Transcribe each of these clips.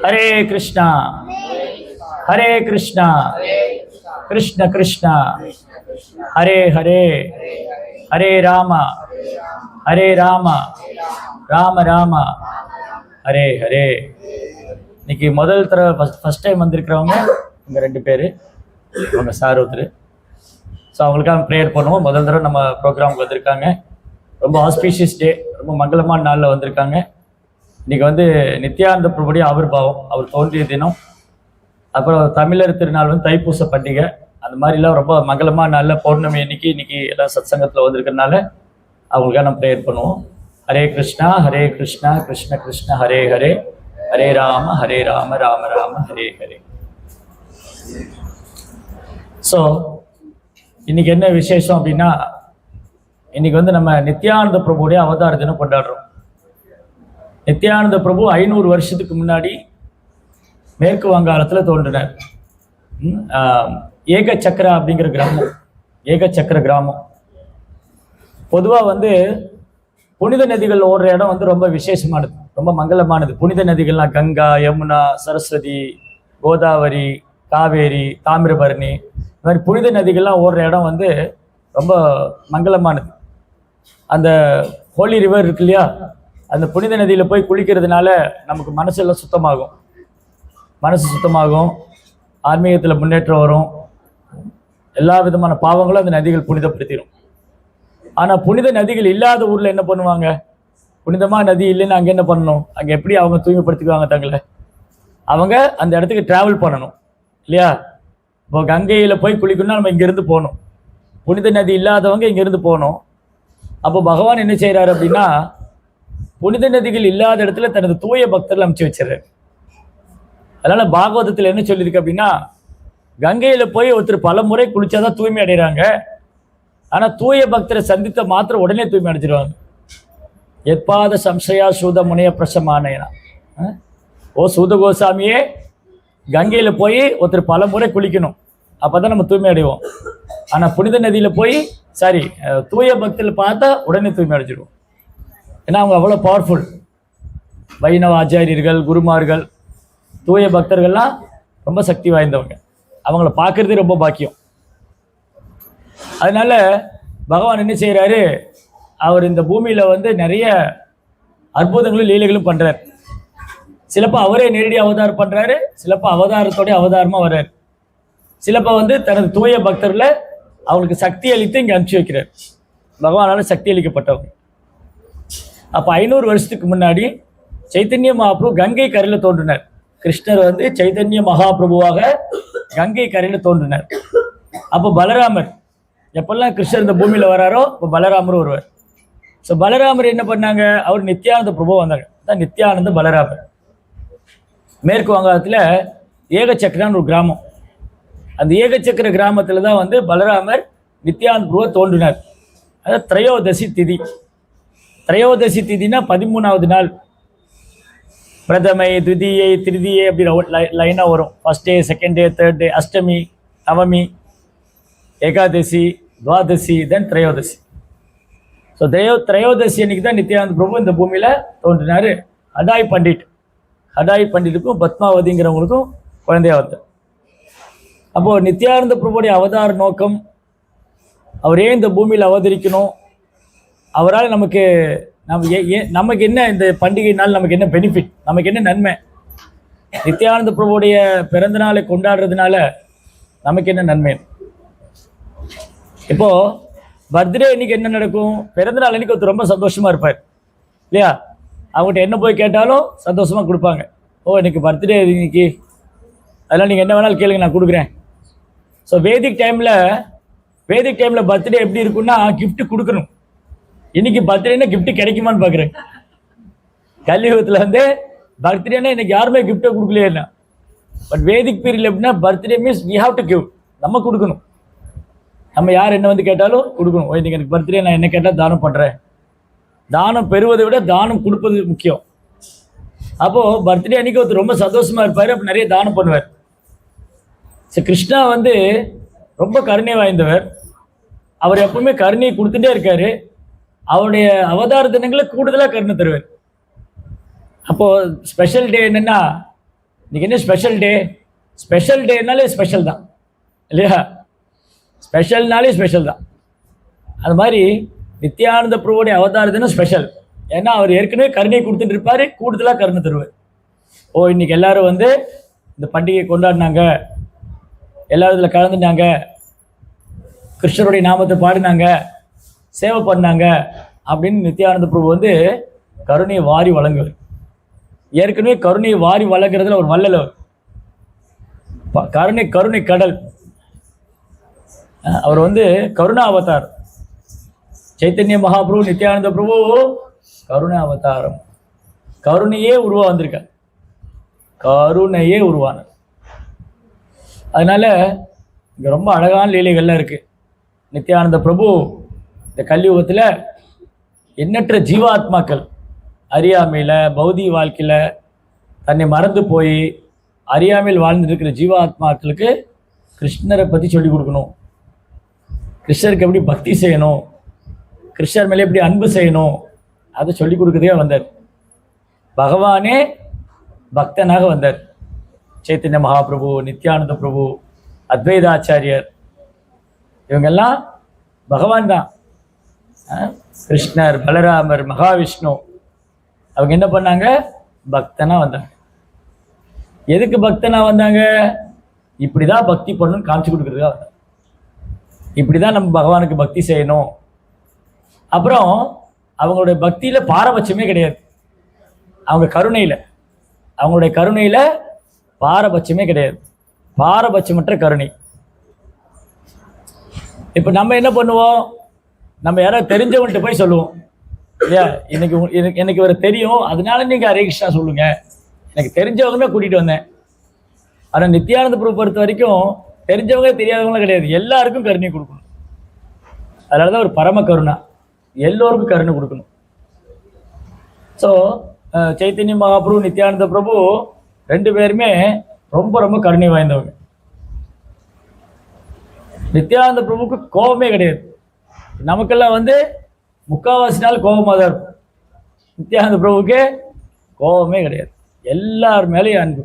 ஹரே கிருஷ்ணா ஹரே கிருஷ்ணா கிருஷ்ண கிருஷ்ணா ஹரே ஹரே ஹரே ராமா ஹரே ராமா ராம ராமா ஹரே ஹரே. இன்னைக்கு முதல் தடவை ஃபஸ்ட் டைம் வந்திருக்கிறவங்க இங்கே 2 பேர், அவங்க சார் ஒருத்தர். ஸோ அவங்களுக்காக ப்ரேயர் பண்ணுவோம். முதல் தடவை நம்ம ப்ரோக்ராமுக்கு வந்திருக்காங்க. ரொம்ப ஆஸ்பீஷியஸ் டே, ரொம்ப மங்களமான நாளில் வந்திருக்காங்க. இன்றைக்கி வந்து நித்யானந்த பிரபுடைய ஆவிர்பாவம், அவர் தோன்றிய தினம். அப்புறம் தமிழர் திருநாள் வந்து தைப்பூச பண்டிகை. அந்த மாதிரிலாம் ரொம்ப மங்களமான நாளில் பௌர்ணமி இன்னைக்கு எல்லாம் சத்சங்கத்தில் வந்திருக்கிறதுனால அவங்களுக்காக நம்ம ப்ரேயர் பண்ணுவோம். ஹரே கிருஷ்ணா கிருஷ்ண கிருஷ்ண ஹரே ஹரே, ஹரே ராம ராம ராம ஹரே ஹரே. ஸோ இன்னைக்கு என்ன விசேஷம் அப்படின்னா, இன்னைக்கு வந்து நம்ம நித்யானந்த பிரபுடைய அவதார தினம் கொண்டாடுறோம். நித்யானந்த பிரபு 500 வருஷத்துக்கு முன்னாடி மேற்கு வங்காளத்தில் தோன்றினார். ஏக சக்கரா அப்படிங்கிற கிராமம், ஏக சக்கர கிராமம். பொதுவாக வந்து புனித நதிகள் ஓடுற இடம் வந்து ரொம்ப விசேஷமானது, ரொம்ப மங்களமானது. புனித நதிகள்லாம் கங்கா, யமுனா, சரஸ்வதி, கோதாவரி, காவேரி, தாமிரபரணி, இந்த மாதிரி புனித நதிகள்லாம் ஓடுற இடம் வந்து ரொம்ப மங்களமானது. அந்த ஹோலி ரிவர் இருக்கு இல்லையா, அந்த புனித நதியில் போய் குளிக்கிறதுனால நமக்கு மனசெல்லாம் சுத்தமாகும், மனசு சுத்தமாகும், ஆன்மீகத்தில் முன்னேற்றம் வரும், எல்லா விதமான பாவங்களும் அந்த நதிகள் புனிதப்படுத்திடும். ஆனால் புனித நதிகள் இல்லாத ஊரில் என்ன பண்ணுவாங்க? புனிதமாக நதி இல்லைன்னு அங்கே என்ன பண்ணணும்? அங்கே எப்படி அவங்க தூய்மைப்படுத்திக்குவாங்க தங்களை? அவங்க அந்த இடத்துக்கு ட்ராவல் பண்ணணும் இல்லையா? இப்போ கங்கையில் போய் குளிக்கணும்னா நம்ம இங்கேருந்து போகணும். புனித நதி இல்லாதவங்க இங்கேருந்து போகணும். அப்போ பகவான் என்ன செய்கிறார் அப்படின்னா, புனித நதிகள் இல்லாத இடத்துல தனது தூய பக்தர்கள் அனுப்பிச்சு வச்சிடறாரு. அதனால் பாகவதத்தில் என்ன சொல்லியிருக்கு அப்படின்னா, கங்கையில் போய் ஒருத்தர் பல முறை குளிச்சாதான் தூய்மை அடைகிறாங்க. ஆனால் தூய பக்தரை சந்தித்த மாத்திரம் உடனே தூய்மை அடைஞ்சிருவாங்க. எப்பாத சம்சயா சூத முனைய பிரசமானேனா. ஓ சூத கோசாமியே, கங்கையில் போய் ஒருத்தர் பல முறை குளிக்கணும், அப்போ தான் நம்ம தூய்மை அடைவோம். ஆனால் புனித நதியில் போய் தூய பக்தர்கள் பார்த்தா உடனே தூய்மை அடைஞ்சிடுவோம். ஏன்னா அவங்க அவ்வளோ பவர்ஃபுல். வைணவ ஆச்சாரியர்கள், குருமார்கள், தூய பக்தர்கள்லாம் ரொம்ப சக்தி வாய்ந்தவங்க. அவங்கள பார்க்குறதே ரொம்ப பாக்கியம். அதனால பகவான் என்ன செய்கிறாரு, அவர் இந்த பூமியில் வந்து நிறைய அற்புதங்களும் லீலைகளும் பண்ணுறார். சிலப்போ அவரே நேரடியாக அவதாரம் பண்ணுறாரு, சிலப்போ அவதாரத்தோடைய அவதாரமாக வர்றார், சிலப்போ வந்து தனது தூய பக்தர்களை அவங்களுக்கு சக்தி அளித்து இங்கே அனுப்பிச்சி வைக்கிறார். பகவானால் சக்தி அளிக்கப்பட்டவங்க. அப்போ 500 வருஷத்துக்கு முன்னாடி சைத்தன்ய மகாபிரபு கங்கை கரையில் தோன்றினார். கிருஷ்ணர் வந்து சைத்தன்ய மகாபிரபுவாக கங்கை கரையில் தோன்றினார். அப்போ பலராமர், எப்பெல்லாம் கிருஷ்ணர் இந்த பூமியில் வராரோ இப்போ பலராமரும் வருவார். ஸோ பலராமர் என்ன பண்ணாங்க, அவர் நித்யானந்த பிரபு வந்தாங்க, தான் நித்யானந்த பலராமர். மேற்கு வங்காளத்தில் ஏகச்சக்கரான்னு ஒரு கிராமம். அந்த ஏகச்சக்கர கிராமத்தில் தான் வந்து பலராமர் நித்யானந்த பிரபுவை தோன்றினார். அதாவது திரையோதசி திதி. திரையோதசி திதினா 13வது நாள். பிரதமை, துதியை, திருதியை அப்படி லைனாக வரும். First day, second day, third day, அஷ்டமி, நவமி, ஏகாதசி, துவாதசி, தென் திரையோதசி. ஸோ திரையோதசி அன்னைக்கு தான் நித்யானந்த பிரபு இந்த பூமியில் தோன்றினார். ஹடாய் பண்டிட்டுக்கும் பத்மாவதிங்கிறவங்களுக்கும் குழந்தையாக வந்தார். அப்போது நித்யானந்த பிரபுடைய அவதார நோக்கம், அவரே இந்த பூமியில் அவதரிக்கணும், அவரால் நமக்கு என்ன இந்த பண்டிகைனால் நமக்கு என்ன பெனிஃபிட், நமக்கு என்ன நன்மை, நித்யானந்த பிரபுடைய பிறந்த நாளை கொண்டாடுறதுனால நமக்கு என்ன நன்மை. இப்போது பர்த்டே இன்னைக்கு என்ன நடக்கும், பிறந்தநாள் அன்றைக்கி ஒருத்தர் ரொம்ப சந்தோஷமாக இருப்பார் இல்லையா? அவங்ககிட்ட என்ன போய் கேட்டாலும் சந்தோஷமாக கொடுப்பாங்க. ஓ இன்னைக்கு பர்த்டே இன்னைக்கு, அதெல்லாம் நீங்கள் என்ன வேணாலும் கேளுங்க, நான் கொடுக்குறேன். ஸோ வேதிக் டைமில் பர்த்டே எப்படி இருக்குன்னா, கிஃப்ட் கொடுக்கணும். இன்னைக்கு பர்த்டேன்னா கிஃப்ட் கிடைக்குமான்னு பார்க்குறேன். கலியுகத்தில் வந்து பர்த்டேன்னா இன்னைக்கு யாருமே கிஃப்ட்டை கொடுக்கலையா. பட் வேதிக் பீரியட் எப்படின்னா, birthday means we have to give, நம்ம கொடுக்கணும். நம்ம யார் என்ன வந்து கேட்டாலும் கொடுக்கணும். இன்னைக்கு எனக்கு பர்த்டே, நான் என்ன கேட்டால் தானம் பண்ணுறேன். தானம் பெறுவதை விட தானம் கொடுப்பது முக்கியம். அப்போது பர்த்டே அன்றைக்கி ஒருத்தர் ரொம்ப சந்தோஷமாக இருப்பார், அப்போ நிறைய தானம் பண்ணுவார். ஸோ கிருஷ்ணா வந்து ரொம்ப கருணை வாய்ந்தவர். அவர் எப்பவுமே கருணையை கொடுத்துட்டே இருக்காரு. அவருடைய அவதார தினங்களை கூடுதலாக கருணை தருவார். அப்போது ஸ்பெஷல் டே என்னென்னா, இன்னைக்கு என்ன ஸ்பெஷல் டே? ஸ்பெஷல் டேனாலே ஸ்பெஷல் தான் இல்லையா? ஸ்பெஷல்னாலே ஸ்பெஷல் தான். அது மாதிரி நித்யானந்த பிரபுடைய அவதார தினம் ஸ்பெஷல். ஏன்னா அவர் ஏற்கனவே கருணை கொடுத்துட்டு இருப்பாரு, கூடுதலாக கருணை தருவார். இன்னைக்கு எல்லாரும் வந்து இந்த பண்டிகையை கொண்டாடினாங்க, எல்லாரும் இதில் கலந்துட்டாங்க, கிருஷ்ணருடைய நாமத்தை பாடினாங்க, சேவை பண்ணாங்க அப்படின்னு நித்யானந்த பிரபு வந்து கருணையை வாரி வழங்குவார். ஏற்கனவே கருணையை வாரி வழங்குறதுல ஒரு வள்ளல் அவர். கருணை கடல். அவர் வந்து கருணா அவதார். சைத்தன்ய மகாபிரபு நித்யானந்த பிரபு கருணா அவதாரம். கருணையே வந்திருக்கார், கருணையே உருவானார். அதனால இங்க ரொம்ப அழகான லீலைகள்லாம் இருக்கு. நித்யானந்த பிரபு இந்த கலியுகத்தில் எண்ணற்ற ஜீவாத்மாக்கள் அறியாமையில் பௌதிக வாழ்க்கையில் தன்னை மறந்து போய் அறியாமையில் வாழ்ந்துட்டு இருக்கிற ஜீவாத்மாக்களுக்கு கிருஷ்ணரை பற்றி சொல்லிக் கொடுக்கணும், கிருஷ்ணருக்கு எப்படி பக்தி செய்யணும், கிருஷ்ணர் மேலே எப்படி அன்பு செய்யணும், அதை சொல்லிக் கொடுக்கறதே வந்தார். பகவானே பக்தனாக வந்தார். சைத்தன்ய மகாபிரபு, நித்யானந்த பிரபு, அத்வைதாச்சாரியர், இவங்கெல்லாம் பகவான் தான். கிருஷ்ணர், பலராமர், மகாவிஷ்ணு அவங்க என்ன பண்ணாங்க? பக்தனா வந்தாங்க. எதுக்கு பக்தனா வந்தாங்க? இப்படிதான் பக்தி பண்ணணும்னு காமிச்சு கொடுக்குறதுக்காக வந்தாங்க. இப்படிதான் நம்ம பகவானுக்கு பக்தி செய்யணும். அப்புறம் அவங்களுடைய பக்தியில பாரபட்சமே கிடையாது. அவங்க அவங்களுடைய கருணையில பாரபட்சமே கிடையாது. பாரபட்சமற்ற கருணை. இப்ப நம்ம என்ன பண்ணுவோம்? நம்ம யாராவது தெரிஞ்சவன்ட்டு போய் சொல்லுவோம் இல்லையா, எனக்கு ஒரு தெரியும், அதனால நீங்க ஹரே கிருஷ்ணா சொல்லுங்க, எனக்கு தெரிஞ்சவங்க கூட்டிட்டு வந்தேன். ஆனா நித்யானந்த பிரபு பொறுத்த வரைக்கும் தெரிஞ்சவங்க தெரியாதவங்களும் கிடையாது, எல்லாருக்கும் கருணை கொடுக்கணும். அதனாலதான் ஒரு பரம கருணா, எல்லோருக்கும் கருணை கொடுக்கணும். ஸோ சைத்தன்ய மகாபிரபு, நித்யானந்த பிரபு ரெண்டு பேருமே ரொம்ப ரொம்ப கருணை வாய்ந்தவங்க. நித்யானந்த பிரபுக்கு கோபமே கிடையாது. நமக்கெல்லாம் வந்து முக்கால்வாசி நாள் கோபமாக தான் இருக்கும். நித்யானந்த பிரபுக்கு கோபமே கிடையாது, எல்லார் மேலேயும் அன்பு.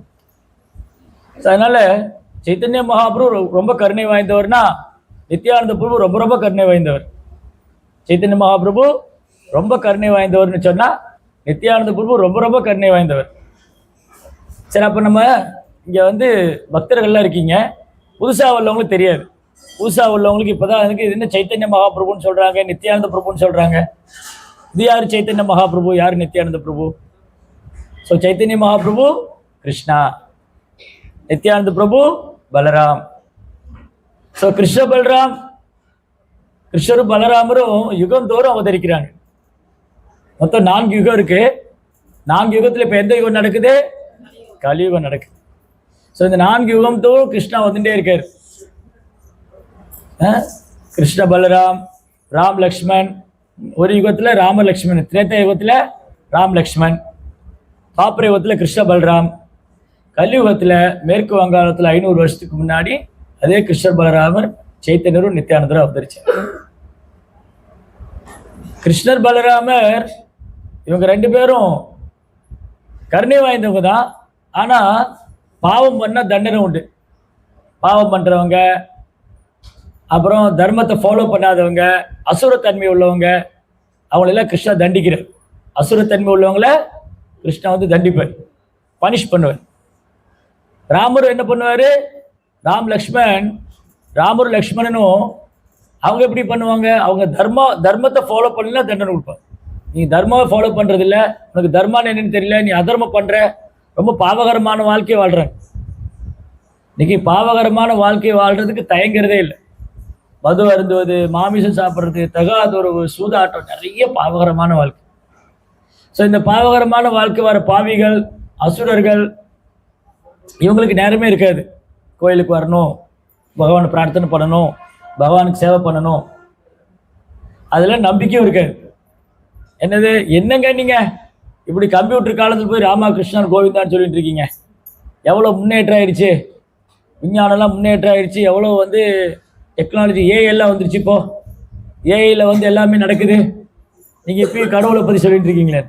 அதனால சைத்தன்ய மகாபிரபு ரொம்ப கருணை வாய்ந்தவர்னா நித்யானந்த பிரபு ரொம்ப ரொம்ப கருணை வாய்ந்தவர். சைத்தன்ய மகாபிரபு ரொம்ப கருணை வாய்ந்தவர்னு சொன்னா நித்யானந்த பிரபு ரொம்ப ரொம்ப கருணை வாய்ந்தவர். சரி, அப்போ நம்ம இங்கே வந்து பக்தர்கள்லாம் இருக்கீங்க, புதுசாக உள்ளவங்களுக்கு தெரியாது. புதுசாக உள்ளவங்களுக்கு இப்போதான் எனக்கு இது என்ன சைத்தன்ய மகாபிரபுன்னு சொல்கிறாங்க, நித்யானந்த பிரபுன்னு சொல்கிறாங்க. இது யார் சைத்தன்ய மகாபிரபு, யார் நித்யானந்த பிரபு? ஸோ சைத்தன்ய மகாபிரபு கிருஷ்ணா, நித்யானந்த பிரபு பலராம். ஸோ கிருஷ்ணரும் பலராமரும் யுகம் தோறும் அவதரிக்கிறாங்க. மொத்தம் 4 யுகம் இருக்கு. 4 யுகத்தில் இப்போ எந்த யுகம் நடக்குது? கலியுகம் நடக்குது. ஸோ இந்த 4 யுகம் தோறும் கிருஷ்ணா வந்துட்டே இருக்காரு. கிருஷ்ண பலராம், ராம் லக்ஷ்மண். ஒரு யுகத்தில் ராம லக்ஷ்மண், திரேதா யுகத்தில் ராம் லக்ஷ்மண், பாப்பர யுகத்தில் கிருஷ்ண பலராம், கலியுகத்தில் மேற்கு வங்காளத்தில் 500 வருஷத்துக்கு முன்னாடி அதே கிருஷ்ண பலராமர் சைத்தன்யரும் நித்யானந்தரும் அவதரிச்சார். கிருஷ்ணர் பலராமர் இவங்க 2 பேரும் கருணை வாய்ந்தவங்க தான். ஆனால் பாவம் பண்ணால் தண்டனை உண்டு. பாவம் பண்ணுறவங்க, அப்புறம் தர்மத்தை ஃபாலோ பண்ணாதவங்க, அசுரத்தன்மை உள்ளவங்க, அவங்களெல்லாம் கிருஷ்ணா தண்டிக்கிறார். அசுரத்தன்மை உள்ளவங்கள கிருஷ்ணா வந்து தண்டிப்பார், பனிஷ் பண்ணுவார். ராமர் என்ன பண்ணுவார்? ராமரும் லக்ஷ்மணனும் அவங்க எப்படி பண்ணுவாங்க? அவங்க தர்மத்தை ஃபாலோ பண்ணலாம் தண்டனை கொடுப்பாங்க. நீ தர்மாவை ஃபாலோ பண்ணுறது இல்லை, உனக்கு தர்மான்னு என்னன்னு தெரியல, நீ அதர்மம் பண்ணுற, ரொம்ப பாவகரமான வாழ்க்கையை வாழ்கிறேன். இன்னைக்கு பாவகரமான வாழ்க்கையை வாழ்கிறதுக்கு தயங்கிறதே இல்லை. மது அருந்துவது, மாமிசம் சாப்பிட்றது, தகாதுறவு, சூதாட்டம், நிறைய பாவகரமான வாழ்க்கை. ஸோ இந்த பாவகரமான வாழ்க்கை வர பாவிகள், அசுரர்கள், இவங்களுக்கு நேரமே இருக்காது. கோயிலுக்கு வரணும், பகவானை பிரார்த்தனை பண்ணணும், பகவானுக்கு சேவை பண்ணணும், அதெல்லாம் நம்பிக்கையும் இருக்காது. என்னங்க நீங்க இப்படி கம்ப்யூட்டர் காலத்தில் போய் ராமகிருஷ்ணன் கோவிந்தான்னு சொல்லிட்டு இருக்கீங்க? எவ்வளோ முன்னேற்றம் ஆயிடுச்சு, விஞ்ஞானம்லாம் முன்னேற்றம் ஆயிடுச்சு, எவ்வளோ வந்து டெக்னாலஜி, ஏஐலாம் வந்துருச்சு. இப்போ ஏஐயில் வந்து எல்லாமே நடக்குது, நீங்கள் இப்பயும் கடவுளை பற்றி சொல்லிட்டு இருக்கீங்களே.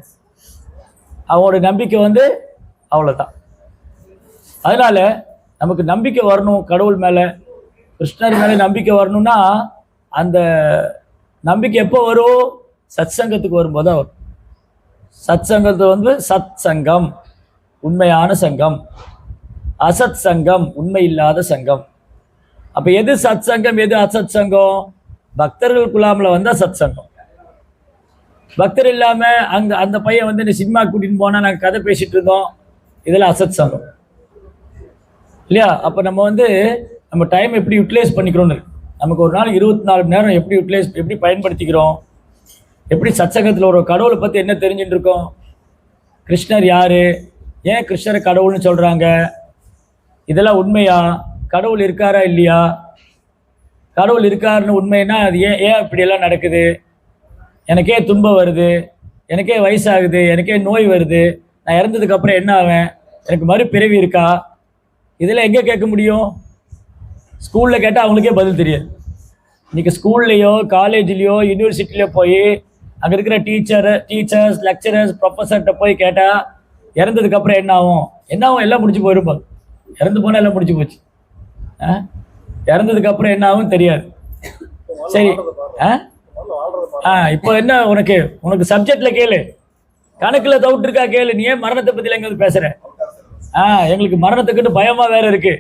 அவங்களோட நம்பிக்கை வந்து அவ்வளோதான். அதனால நமக்கு நம்பிக்கை வரணும், கடவுள் மேலே, கிருஷ்ணர் மேலே நம்பிக்கை வரணும்னா அந்த நம்பிக்கை எப்போ வரும்? சத் சங்கத்துக்கு வரும்போது தான் வரும். சத் சங்கத்து சத் சங்கம் உண்மையான சங்கம், அசத் சங்கம் உண்மை இல்லாத சங்கம். அப்ப எது சத் சங்கம், எது அசத் சங்கம்? பக்தர்கள் குழாமில் வந்தா சத் சங்கம். பக்தர் இல்லாம அங்க அந்த பையன் இந்த சினிமா கூட்டின்னு போனா நாங்கள் கதை பேசிட்டு இருந்தோம், இதெல்லாம் அசத் சங்கம் இல்லையா? அப்ப நம்ம நம்ம டைம் எப்படி யூட்டிலைஸ் பண்ணிக்கிறோம்னு, நமக்கு ஒரு நாள் 24 மணி நேரம் எப்படி பயன்படுத்திக்கிறோம், எப்படி சத்சங்கத்தில் ஒரு கடவுளை பற்றி என்ன தெரிஞ்சுட்டு இருக்கோம், கிருஷ்ணர் யாரு, ஏன் கிருஷ்ணரை கடவுள்னு சொல்றாங்க, இதெல்லாம் உண்மையா, கடவுள் இருக்காரா இல்லையா, கடவுள் இருக்காருன்னு உண்மைன்னா அது ஏன் இப்படியெல்லாம் நடக்குது, எனக்கே துன்பம் வருது, எனக்கே வயசாகுது, எனக்கே நோய் வருது, நான் இறந்ததுக்கு அப்புறம் என்ன ஆவேன், எனக்கு மறுபிறவி இருக்கா, இதெல்லாம் எங்கே கேட்க முடியும்? ஸ்கூலில் கேட்டால் அவங்களுக்கே பதில் தெரியாது. இன்னைக்கு ஸ்கூல்லையோ காலேஜ்லேயோ யூனிவர்சிட்டிலையோ போய் அங்கே இருக்கிற டீச்சர்ஸ் லெக்சரர்ஸ் ப்ரொஃபஸர்கிட்ட போய் கேட்டால் இறந்ததுக்கு அப்புறம் என்ன ஆகும் எல்லாம் முடிச்சு போயிருப்பாங்க. இறந்து போனால் எல்லாம் முடிச்சு போச்சு. இறந்ததுக்கு அப்புறம் என்ன ஆகும் தெரியாது. சரி, இப்போ என்ன உனக்கு சப்ஜெக்ட்ல கேளு, கணக்குல டவுட் இருக்கா கேளு, நீ ஏன் மரணத்தை பத்தி எங்க பேசுற? எங்களுக்கு மரணத்தை கண்டு பயமா வேற இருக்கு.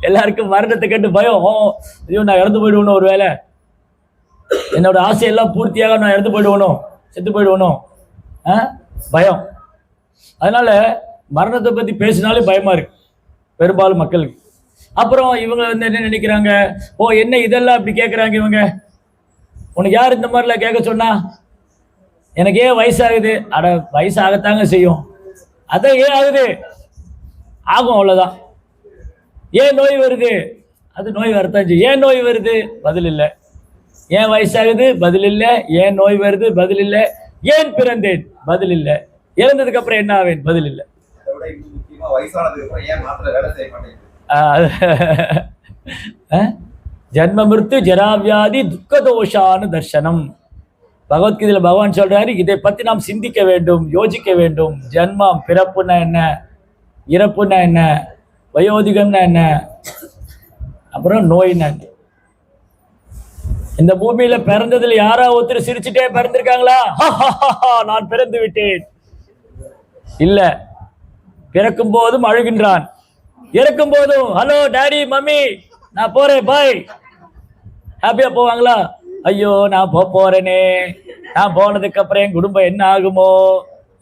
எல்லாருக்கும் மரணத்தை கண்டு பயம். ஐயோ நான் இறந்து போயிடுவணும், ஒரு வேலை என்னோட ஆசையெல்லாம் பூர்த்தியாக நான் இறந்து போயிடுவணும், செத்து போயிடுவணும், பயம். அதனால மரணத்தை பத்தி பேசினாலே பயமா இருக்கு பெரும்பாலும் மக்களுக்கு. அப்புறம் இவங்க என்ன நினைக்கிறாங்க, என்ன இதெல்லாம் அப்படி கேட்குறாங்க இவங்க, உனக்கு யார் இந்த மாதிரிலாம் கேட்க சொன்னா, எனக்கு ஏன் வயசாகுது, அட வயசாகத்தாங்க செய்யும், அதான் ஏன் ஆகுது, ஆகும் அவ்வளோதான். ஏன் நோய் வருது, அது நோய் வரத்தான் செய்யும். ஏன் நோய் வருது, பதில் இல்லை. ஏன் வயசாகுது, பதில் இல்லை. ஏன் நோய் வருது, பதில் இல்லை. ஏன் பிறந்தேன், பதில் இல்லை. இறந்ததுக்கு அப்புறம் என்ன ஆவேன், பதில் இல்லை. ஜன்ம மிருத்து ஜராவியாதி துக்கதோஷானு தர்சனம். பகவத்கீதையில பகவான் சொல்றாரு, இதை பத்தி நாம் சிந்திக்க வேண்டும், யோசிக்க வேண்டும். ஜன்மம், பிறப்புன்னா என்ன, இறப்புன்னா என்ன, வயோதிகம்னா என்ன, அப்புறம் நோய்னா என்ன. இந்த பூமியில பிறந்ததுல யாரா ஒருத்தர் சிரிச்சுட்டே பிறந்திருக்காங்களா, நான் பிறந்து விட்டேன்? இல்ல, பிறக்கும் போதும் அழுகின்றான், இறக்கும் போதும் ஹலோ டாடி மம்மி நான் போறேன் பாய், ஹாப்பியா போவாங்களா? ஐயோ நான் போறேனே, நான் போனதுக்கு அப்புறம் என் குடும்பம் என்ன ஆகுமோ,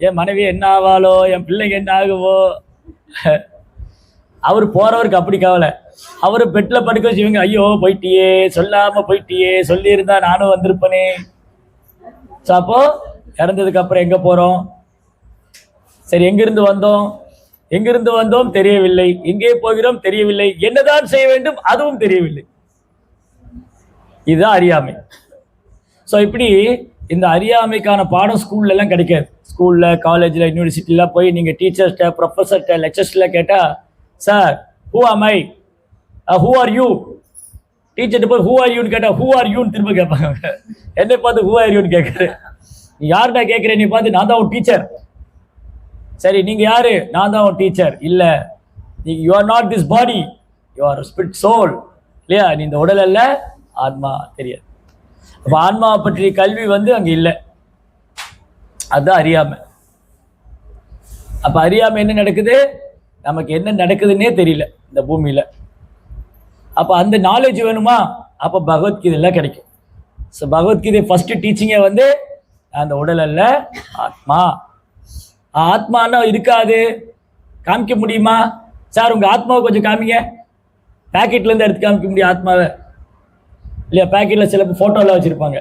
என் மனைவி என்ன ஆவாளோ, என் பிள்ளைங்க என்ன ஆகுமோ. அவர் போறவருக்கு அப்படி கவலை. அவரு பெட்ல படுக்க வச்சுவீங்க, ஐயோ போயிட்டியே, சொல்லாம போயிட்டியே, சொல்லி இருந்தா நானும் வந்திருப்பனே. அப்போ இறந்ததுக்கு அப்புறம் எங்க போறோம்? சரி, எங்கிருந்து வந்தோம் தெரியவில்லை, எங்கே போகிறோம் தெரியவில்லை, என்னதான் செய்ய வேண்டும் அதுவும் தெரியவில்லை. இதுதான் அறியாமை. ஸோ இப்படி இந்த அறியாமைக்கான பாடம் ஸ்கூல்ல எல்லாம் கிடைக்காது. ஸ்கூல்ல, காலேஜ்ல, யூனிவர்சிட்டில போய் நீங்க டீச்சர்ஸ்ட, ப்ரொஃபஸர்கிட்ட, லெக்சர்ஸ்ல கேட்டா, சார் ஹூ ஆம் ஐ, ஹூ ஆர் யூ, டீச்சர்கிட்ட போய் ஹூ ஆர் யூன்னு கேட்டா ஹூ ஆர் யூன்னு திரும்ப கேட்பாங்க. என்னை பார்த்து ஹூ ஆர் யூன்னு கேட்குறேன். நீ யார்டா கேட்குற, நீ பார்த்து நான் தான் உன் டீச்சர். சரி, நீங்க யாரு? நான் தான் உன் டீச்சர். இல்ல, you are not this body, you are spirit soul. இல்லையா? நீ இந்த உடல் அல்ல, ஆத்மா. தெரியாது. அப்ப ஆன்மாவை பற்றிய கல்வி அங்க இல்லை. அதுதான் அறியாமை. அப்ப அறியாமை என்ன நடக்குது, நமக்கு என்ன நடக்குதுன்னே தெரியல இந்த பூமியில. அப்ப அந்த நாலேஜ் வேணுமா, அப்ப பகவத்கீதையில கிடைக்கும். ஸோ பகவத்கீதை ஃபர்ஸ்ட் டீச்சிங்கே அந்த உடல் அல்ல, ஆத்மா. ஆத்மானா இருக்காது, காமிக்க முடியுமா? சார் உங்க ஆத்மாவை கொஞ்சம் காமிங்க. பேக்கெட்ல இருந்து எடுத்து காமிக்க முடியும் ஆத்மாவை இல்லையா? பேக்கெட்ல சில போட்டோலாம் வச்சிருப்பாங்க,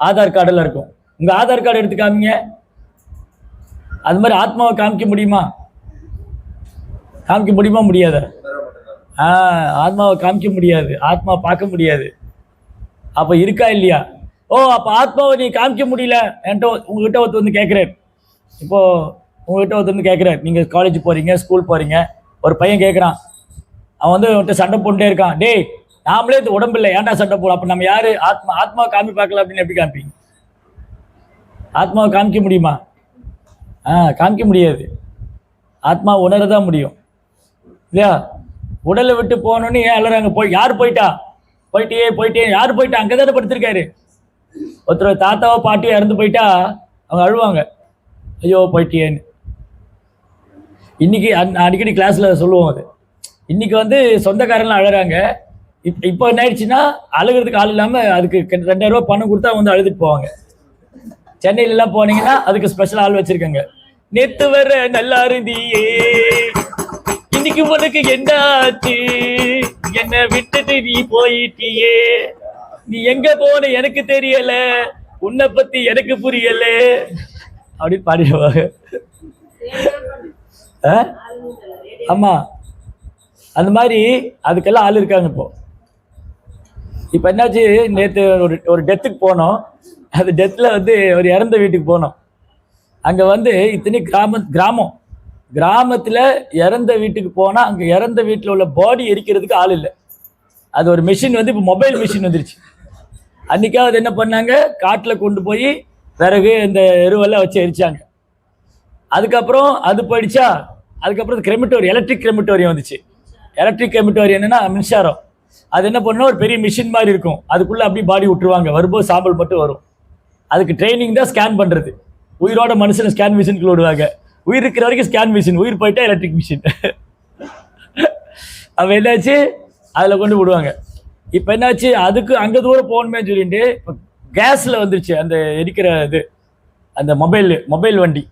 ஆதார் கார்டில் இருக்கும். உங்க ஆதார் கார்டு எடுத்து காமிங்க. அது மாதிரி ஆத்மாவை காமிக்க முடியுமா? காமிக்க முடியுமா? முடியாத. ஆத்மாவை காமிக்க முடியாது, ஆத்மா பார்க்க முடியாது. அப்ப இருக்கா இல்லையா? அப்ப ஆத்மாவை நீ காமிக்க முடியல, என்கிட்ட உங்ககிட்ட ஒருத்தர் கேட்கிறேன். இப்போ உங்ககிட்ட ஒருத்தர் கேட்கிறார், நீங்க காலேஜ் போறீங்க, ஸ்கூல் போறீங்க, ஒரு பையன் கேட்கறான், அவன் உன்கிட்ட சண்டை போட்டுட்டே இருக்கான். டேய், நாமளே இந்த உடம்பு இல்லை, ஏன்டா சண்டை போடும்? அப்ப நம்ம யாரு? ஆத்மாவை காமி பார்க்கல அப்படின்னு எப்படி காமிப்பீங்க? ஆத்மாவை காமிக்க முடியுமா? காமிக்க முடியாது. ஆத்மா உணரதான் முடியும் இல்லையா? உடலை விட்டு போனோன்னு ஏன் அலறாங்க? யார் போயிட்டா? போயிட்டே யார் போயிட்டா? அங்கதானே படுத்திருக்காரு. ஒருத்தர் தாத்தாவோ பாட்டியோ இறந்து போயிட்டா அவங்க அழுவாங்க, ஐயோ போயிட்டியேன்னு. இன்னைக்கு அடிக்கடி கிளாஸ்ல சொல்லுவோம் அது. இன்னைக்கு வந்து சொந்தக்காரங்களாம் அழறாங்க. இப்போ என்ன ஆயிடுச்சுன்னா அழுகிறதுக்கு ஆள் இல்லாம அதுக்கு 2000 ரூபாய் பணம் கொடுத்தா வந்து அழுதுட்டு போவாங்க. சென்னையில எல்லாம் போனீங்கன்னா அதுக்கு ஸ்பெஷல் ஆள் வச்சிருக்காங்க. நேத்து வர நல்லா இருந்தியே, இன்னைக்கு உனக்கு என்ன ஆச்சு? என்ன விட்டுட்டு நீ போயிட்டியே, நீ எங்க போன எனக்கு தெரியல, உன்னை பத்தி எனக்கு புரியல அப்படின்னு பாடிடுவாங்க. ஆமா, அந்த மாதிரி அதுக்கெல்லாம் ஆள் இருக்காங்க. இப்போ என்னாச்சு, நேற்று ஒரு டெத்துக்கு போனோம். அது டெத்தில் வந்து ஒரு இறந்த வீட்டுக்கு போனோம். அங்கே வந்து இத்தனை கிராமத்தில் இறந்த வீட்டுக்கு போனால் அங்கே இறந்த வீட்டில் உள்ள பாடி எரிக்கிறதுக்கு ஆள் இல்லை. அது ஒரு மிஷின் வந்து இப்போ மொபைல் மிஷின் வந்துருச்சு. அன்றைக்காவது என்ன பண்ணாங்க, காட்டில் கொண்டு போய் பிறகு இந்த எருவெல்லாம் வச்சு எரிச்சாங்க. அதுக்கப்புறம் அது போயிடுச்சா, அதுக்கப்புறம் கிரெமிட்டோரியம், எலக்ட்ரிக் கிரெமிட்டோரியம் வந்துச்சு. எலக்ட்ரிக் கிரெமிட்டோரியம் என்னன்னா மின்சாரம். அது என்ன பண்ணோம், ஒரு பெரிய மிஷின் மாதிரி இருக்கும், அதுக்குள்ளே அப்படியே பாடி விட்டுருவாங்க. வரும்போது சாம்பல் மட்டும் வரும். அதுக்கு ட்ரைனிங் தான் ஸ்கேன் பண்ணுறது. உயிரோட மனுஷனை ஸ்கேன் மிஷினுக்குள்ள விடுவாங்க. உயிர் இருக்கிற வரைக்கும் ஸ்கேன் மிஷின், உயிர் போயிட்டா எலக்ட்ரிக் மிஷின். அப்போ என்னாச்சு, அதில் கொண்டு விடுவாங்க. இப்போ என்னாச்சு, அதுக்கு அங்கே தூரம் போகணுமே சொல்லிட்டு இப்போ கேஸில் வந்துருச்சு அந்த எரிக்கிற இது. அந்த மொபைல் வண்டி